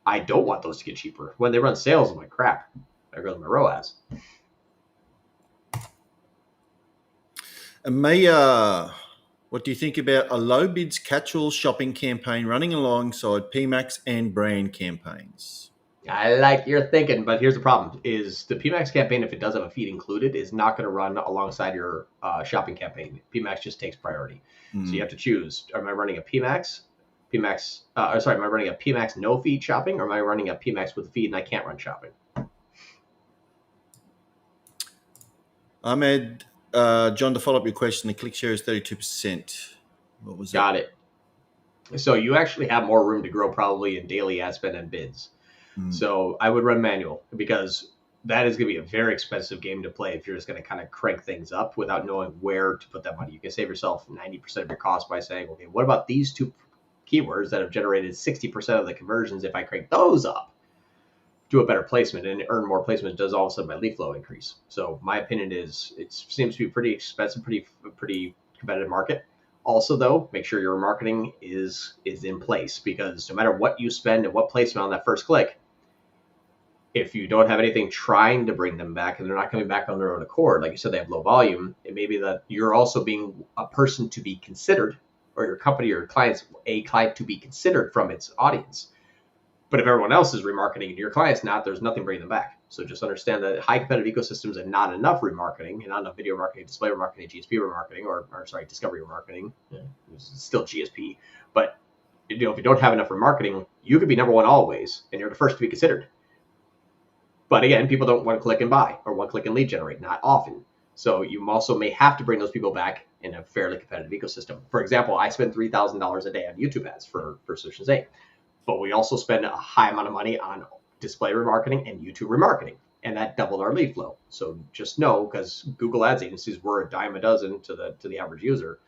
I don't want those to get cheaper. When they run sales, I'm like, crap, there goes my ROAS. And what do you think about a low bids catch-all shopping campaign running alongside PMax and brand campaigns? I like your thinking, but here's the problem: is the PMax campaign, if it does have a feed included, is not going to run alongside your shopping campaign. PMax just takes priority, so you have to choose: am I running a PMax? Am I running a PMax no feed shopping, or am I running a PMax with a feed and I can't run shopping? Ahmed, John, to follow up your question, the click share is 32%. What was Got it. So you actually have more room to grow probably in daily ad spend and bids. So I would run manual, because that is going to be a very expensive game to play if you're just going to kind of crank things up without knowing where to put that money. You can save yourself 90% of your cost by saying, okay, what about these two keywords that have generated 60% of the conversions? If I crank those up, do a better placement and earn more placement, does all of a sudden my lead flow increase? So my opinion is it seems to be pretty expensive, pretty competitive market. Also, though, make sure your marketing is in place, because no matter what you spend and what placement on that first click, if you don't have anything trying to bring them back and they're not coming back on their own accord, like you said, they have low volume, it may be that you're also being a person to be considered, or your company or your client's a client to be considered from its audience. But if everyone else is remarketing and your client's not, there's nothing bringing them back. So just understand that high competitive ecosystems and not enough remarketing, and not enough video marketing, display remarketing, GSP remarketing, or discovery remarketing. Yeah, it's still GSP. But if you don't have enough remarketing, you could be number one always, and you're the first to be considered. But again, people don't one click and buy or one click and lead generate, not often. So you also may have to bring those people back in a fairly competitive ecosystem. For example, I spend $3,000 a day on YouTube ads for Solutions 8, but we also spend a high amount of money on display remarketing and YouTube remarketing, and that doubled our lead flow. So just know, because Google Ads agencies were a dime a dozen to the average user,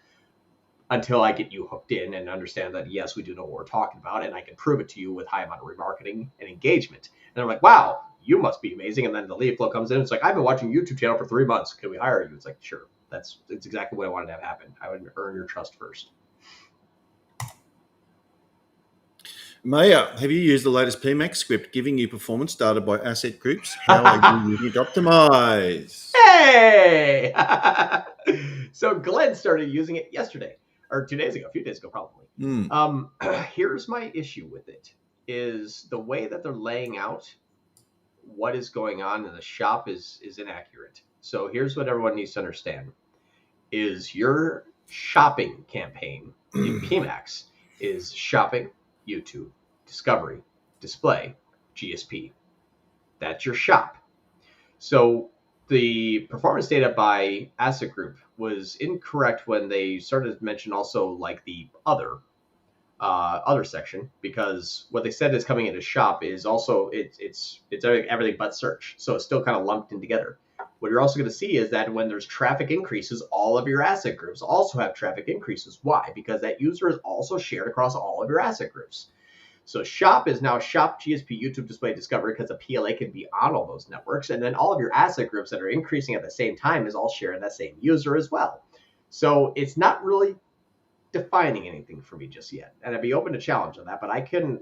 until I get you hooked in and understand that, yes, we do know what we're talking about, and I can prove it to you with high amount of remarketing and engagement. And they're like, wow, you must be amazing. And then the lead flow comes in. It's like, I've been watching YouTube channel for 3 months. Can we hire you? It's like, sure. It's exactly what I wanted to have happen. I would earn your trust first. Maya, have you used the latest PMax script giving you performance data by asset groups? How are you using it to optimize? Hey! So Glenn started using it yesterday, or 2 days ago, a few days ago probably. Here's my issue with it, is the way that they're laying out what is going on in the shop is inaccurate. So here's what everyone needs to understand, is your shopping campaign in PMax is shopping, YouTube, discovery, display, GSP. That's your shop. So the performance data by asset group was incorrect when they started to mention also like the other section, because what they said is coming into shop is also it's everything but search. So it's still kind of lumped in together. What you're also going to see is that when there's traffic increases, all of your asset groups also have traffic increases. Why? Because that user is also shared across all of your asset groups. So shop is now shop, GSP, YouTube, display, discovery, because the PLA can be on all those networks. And then all of your asset groups that are increasing at the same time is all sharing that same user as well. So it's not really defining anything for me just yet. And I'd be open to challenge on that, but I can't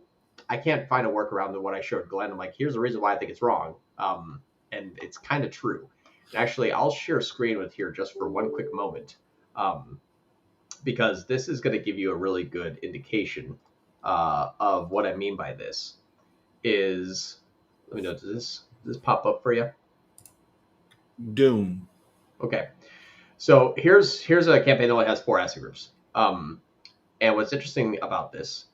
find a workaround to what I showed Glenn. I'm like, here's the reason why I think it's wrong. And it's kind of true. Actually, I'll share a screen with here just for one quick moment, because this is going to give you a really good indication of what I mean by this. Is, let me know, does this pop up for you? Doom. Okay, so here's a campaign that only has 4 asset groups. And what's interesting about this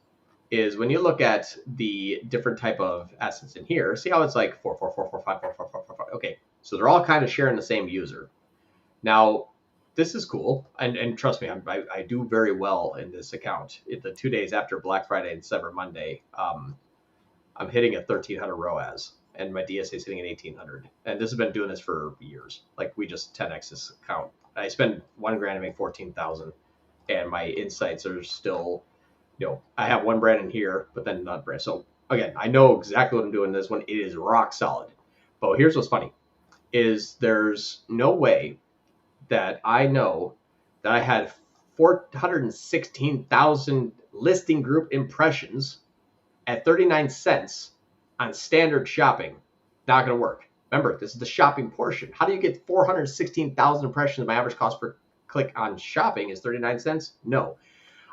is when you look at the different type of assets in here, see how it's like 4, 4, 4, 4, 5, 4, 4, 4, 4, 5. Okay, so they're all kind of sharing the same user. Now, this is cool, and trust me, I do very well in this account. The 2 days after Black Friday and Cyber Monday, I'm hitting a 1,300 ROAS, and my DSA is hitting an 1,800. And this has been doing this for years. Like, we just 10x this account. I spend $1,000 to make 14,000, and my insights are still, I have one brand in here, but then not brand. So again, I know exactly what I'm doing in this one. It is rock solid. But here's what's funny, is there's no way that I know that I had 416,000 listing group impressions at 39 cents on standard shopping, not going to work. Remember, this is the shopping portion. How do you get 416,000 impressions? My average cost per click on shopping is 39 cents? No.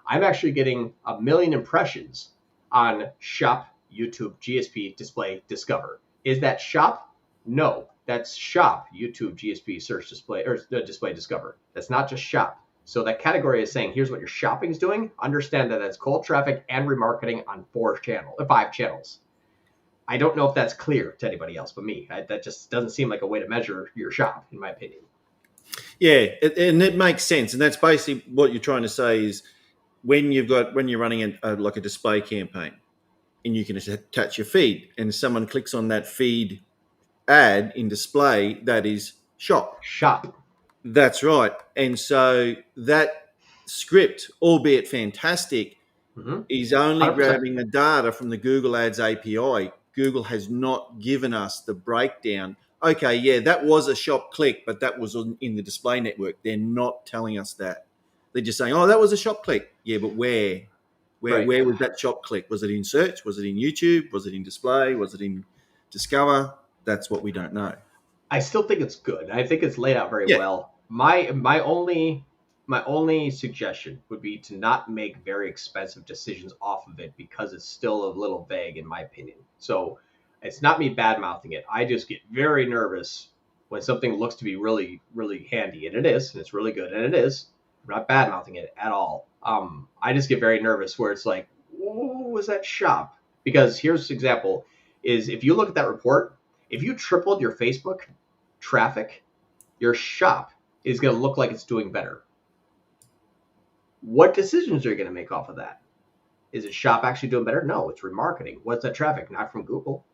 I'm actually getting 1 million impressions on shop, YouTube, GSP, display, discover. Is that shop? No. That's shop, YouTube, GSP, search, display, or display, discover. That's not just shop. So that category is saying, here's what your shopping is doing. Understand that that's cold traffic and remarketing on 5 channels. I don't know if that's clear to anybody else but me. That just doesn't seem like a way to measure your shop, in my opinion. Yeah, and it makes sense. And that's basically what you're trying to say is when you're running like a display campaign and you can attach your feed and someone clicks on that feed ad in display, that is shop. Shop. That's right. And so that script, albeit fantastic, is only 100%. grabbing the data from the Google Ads API. Google has not given us the breakdown. Okay, yeah, that was a shop click, but that was in the display network. They're not telling us that. They're just saying, oh, that was a shop click. Yeah, but where? Right. Where was that shop click? Was it in search? Was it in YouTube? Was it in display? Was it in discover? That's what we don't know. I still think it's good. I think it's laid out very well. My only suggestion would be to not make very expensive decisions off of it because it's still a little vague in my opinion. So it's not me bad mouthing it. I just get very nervous when something looks to be really, really handy, and it is, and it's really good, and it is. I'm not bad mouthing it at all. I just get very nervous where it's like, oh, was that shop? Because here's an example: is if you look at that report, if you tripled your Facebook traffic, your shop is going to look like it's doing better. What decisions are you going to make off of that? Is it shop actually doing better? No, it's remarketing. What's that traffic? Not from Google.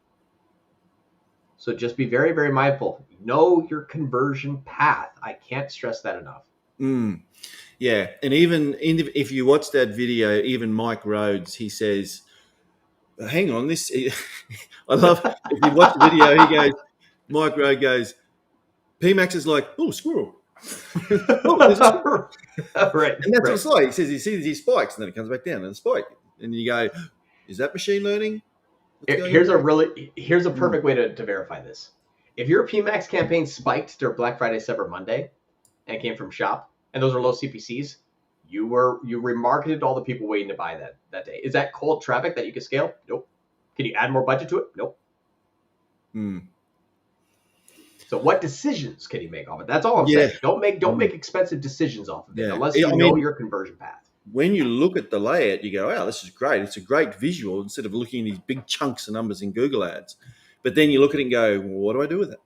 So just be very, very mindful. Know your conversion path. I can't stress that enough. Yeah, and even if you watch that video, even Mike Rhodes, he says, hang on, this, I love, if you watch the video, he goes, Mike Rhodes goes, PMax is like, oh, squirrel. Oh, squirrel. Right. And that's what it's like. He says he sees these spikes and then it comes back down and a spike. And you go, is that machine learning? Here's a perfect way to verify this. If your PMax campaign spiked during Black Friday, Cyber Monday, and it came from shop, and those are low CPCs, you remarketed to all the people waiting to buy that day. Is that cold traffic that you can scale? Nope. Can you add more budget to it? Nope. So what decisions can you make off it? That's all I'm saying. Don't make expensive decisions off of it unless you know your conversion path. When you look at the layout, you go, wow, this is great. It's a great visual instead of looking at these big chunks of numbers in Google Ads. But then you look at it and go, well, what do I do with it?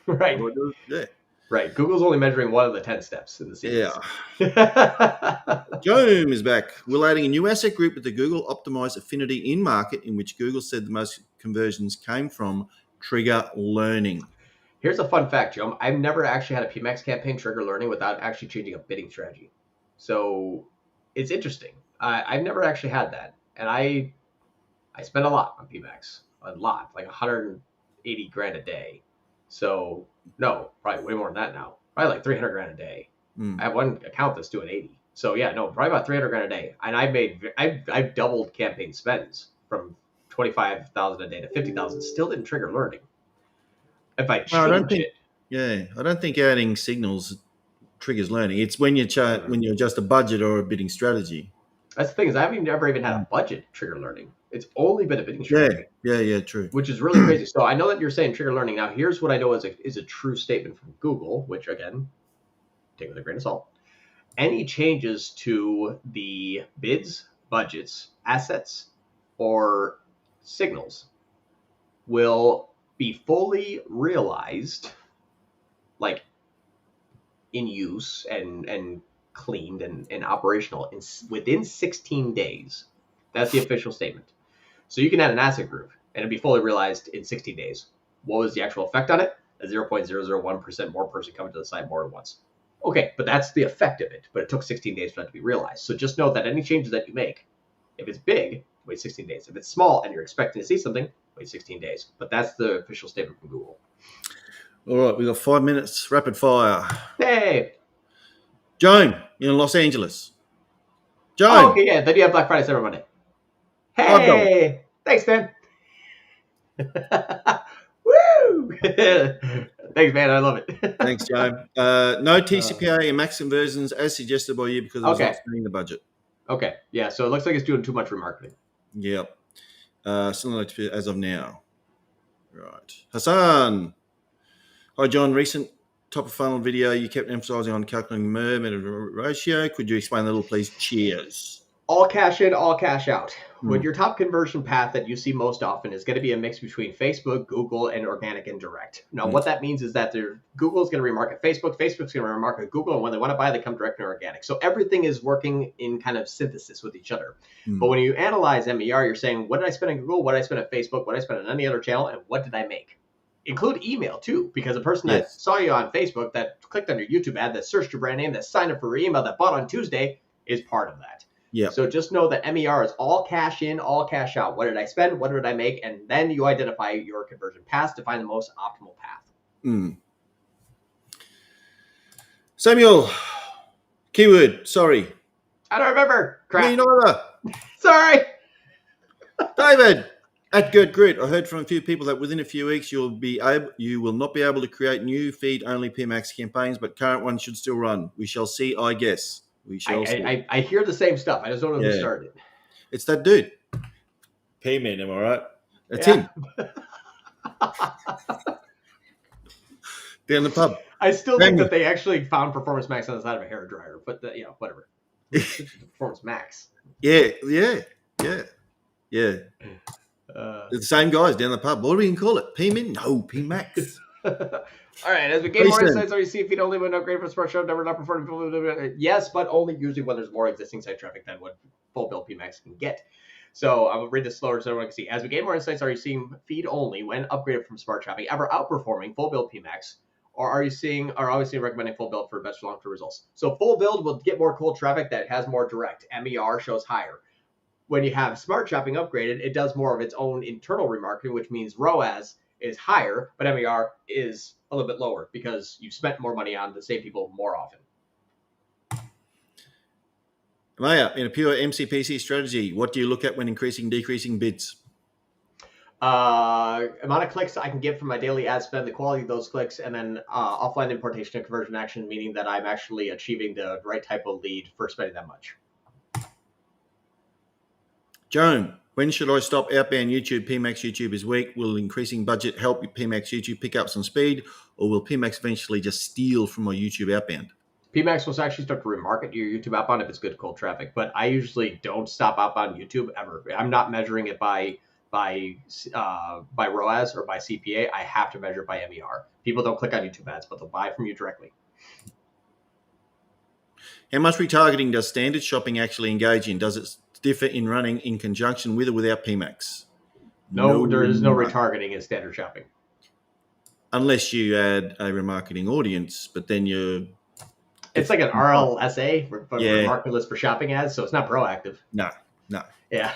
Right. Right. Google's only measuring one of the 10 steps in the sequence. Yeah. Joan is back. We're adding a new asset group with the Google Optimized Affinity in market, in which Google said the most conversions came from trigger learning. Here's a fun fact, Joe. I've never actually had a PMax campaign trigger learning without actually changing a bidding strategy. So it's interesting. I've never actually had that. And I spend a lot on PMax. A lot. Like 180 grand a day. So no, probably way more than that now. Probably like 300 grand a day. I have one account that's doing 80. So yeah, no, probably about 300 grand a day. And I've doubled campaign spends from 25,000 a day to 50,000. Still didn't trigger learning. If I change it. Yeah, I don't think adding signals triggers learning. It's when you adjust a budget or a bidding strategy. That's the thing is I haven't never even had a budget trigger learning. It's only been a bidding strategy. Yeah, true. Which is really crazy. So I know that you're saying trigger learning. Now here's what I know is a true statement from Google, which again, take with a grain of salt. Any changes to the bids, budgets, assets, or signals will be fully realized, like in use and cleaned and operational within 16 days. That's the official statement. So you can add an asset group and it'd be fully realized in 16 days. What was the actual effect on it? A 0.001% more person coming to the site more than once. Okay, but that's the effect of it. But it took 16 days for that to be realized. So just know that any changes that you make, if it's big, wait 16 days. If it's small and you're expecting to see something, wait 16 days. But that's the official statement from Google. All right, we've got 5 minutes, rapid fire. Hey. Joan, you're in Los Angeles. Joan. Oh, okay, yeah. Then you have Black Friday, Cyber Monday. Hey. Thanks, man. Woo! Thanks, man. I love it. Thanks, Joe. No TCPA and max conversions as suggested by you because it was not spending the budget. Okay. Yeah. So it looks like it's doing too much remarketing. Yep. Similar to as of now. Right. Hassan. Hi, John. Recent top of funnel video, you kept emphasizing on calculating MER, meta ratio. Could you explain that a little, please? Cheers. All cash in, all cash out. When your top conversion path that you see most often is going to be a mix between Facebook, Google, and organic and direct. Now, what that means is that Google's going to remarket Facebook, Facebook's going to remarket Google, and when they want to buy, they come direct and organic. So everything is working in kind of synthesis with each other. But when you analyze MER, you're saying, what did I spend on Google? What did I spend on Facebook? What did I spend on any other channel? And what did I make? Include email too, because a person that saw you on Facebook, that clicked on your YouTube ad, that searched your brand name, that signed up for your email, that bought on Tuesday is part of that. Yeah. So just know that MER is all cash in, all cash out. What did I spend? What did I make? And then you identify your conversion paths to find the most optimal path. Samuel, keyword. Sorry. I don't remember. Crap. Me neither. Sorry. David. At Gert Grit, I heard from a few people that within a few weeks you will not be able to create new Feed Only PMax campaigns, but current ones should still run. We shall see, I guess. We shall see. I hear the same stuff. I just don't know who started it. It's that dude. P-Man, am I right? That's him. Down the pub. I still think that they actually found Performance Max on the side of a hairdryer, but whatever. Performance Max. Yeah. The same guys down the pub. What do we can call it? P-Min? No, P-Max. All right. As we gain more insights, are you seeing Feed Only when upgrade for Smart Show? Never not performing. Yes, but only usually when there's more existing site traffic than what full build PMax can get. So I'm going to read this slower so everyone can see. As we gain more insights, are you seeing Feed Only when upgraded from Smart Traffic ever outperforming full build PMax? Or are you seeing, or obviously recommending full build for best long-term results? So full build will get more cold traffic that has more direct. MER shows higher. When you have Smart Shopping upgraded, it does more of its own internal remarketing, which means ROAS is higher, but MER is a little bit lower because you've spent more money on the same people more often. Maya, in a pure MCPC strategy, what do you look at when increasing, decreasing bids? Amount of clicks I can get from my daily ad spend, the quality of those clicks, and then offline importation and conversion action, meaning that I'm actually achieving the right type of lead for spending that much. Joan, when should I stop outbound YouTube? PMax YouTube is weak. Will increasing budget help PMax YouTube pick up some speed, or will PMax eventually just steal from my YouTube outbound? PMax will actually start to remarket your YouTube outbound if it's good cold traffic, but I usually don't stop outbound YouTube ever. I'm not measuring it by ROAS or by CPA. I have to measure it by MER. People don't click on YouTube ads, but they'll buy from you directly. How much retargeting does standard shopping actually engage in? Does it differ in running in conjunction with or without PMax? No, there is no retargeting in standard shopping. Unless you add a remarketing audience, but then it's like an RLSA, remarketing list for shopping ads, so it's not proactive. No. Yeah.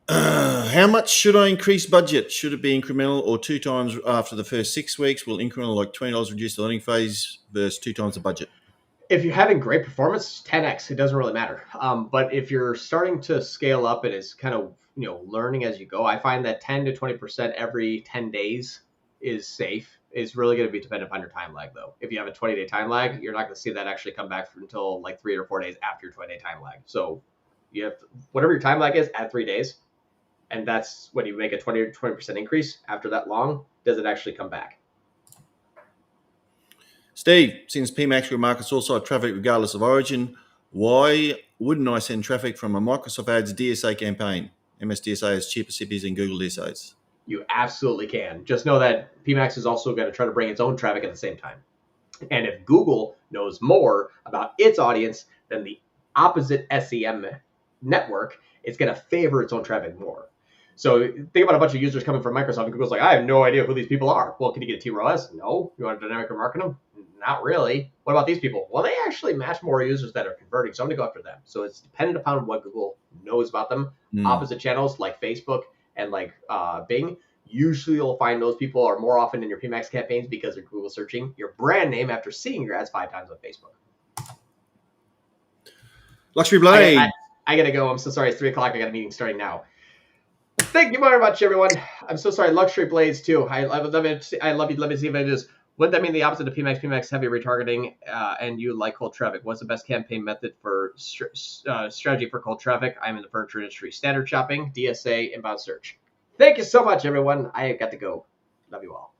How much should I increase budget? Should it be incremental or 2 times after the first 6 weeks? Will incremental like $20 reduce the learning phase versus 2 times the budget? If you're having great performance, 10x, it doesn't really matter. But if you're starting to scale up and it's kind of learning as you go, I find that 10 to 20% every 10 days is safe. It's really going to be dependent upon your time lag, though. If you have a 20-day time lag, you're not going to see that actually come back until like 3 or 4 days after your 20-day time lag. So you have whatever your time lag is, add 3 days, and that's when you make a 20% increase. After that long, does it actually come back? Steve, since PMax remarkets all site traffic regardless of origin, why wouldn't I send traffic from a Microsoft Ads DSA campaign? MSDSA has cheaper CPs than Google DSAs. You absolutely can. Just know that PMax is also going to try to bring its own traffic at the same time. And if Google knows more about its audience than the opposite SEM network, it's going to favor its own traffic more. So think about a bunch of users coming from Microsoft and Google's like, I have no idea who these people are. Well, can you get a tROAS? No. You want to dynamic remarket them? Not really. What about these people? Well, they actually match more users that are converting, so I'm going to go after them. So it's dependent upon what Google knows about them. Opposite channels like Facebook and like Bing, usually you'll find those people are more often in your PMax campaigns because they're Google searching your brand name after seeing your ads 5 times on Facebook. Luxury Blade. I got to go. I'm so sorry. It's 3 o'clock. I got a meeting starting now. Thank you very much, everyone. I'm so sorry. Luxury Blades too. I love it. I love you. Let me see if I just. Wouldn't that mean the opposite of PMax? PMax heavy retargeting, and you like cold traffic. What's the best campaign method for strategy for cold traffic? I'm in the furniture industry. Standard shopping, DSA, inbound search. Thank you so much, everyone. I got to go. Love you all.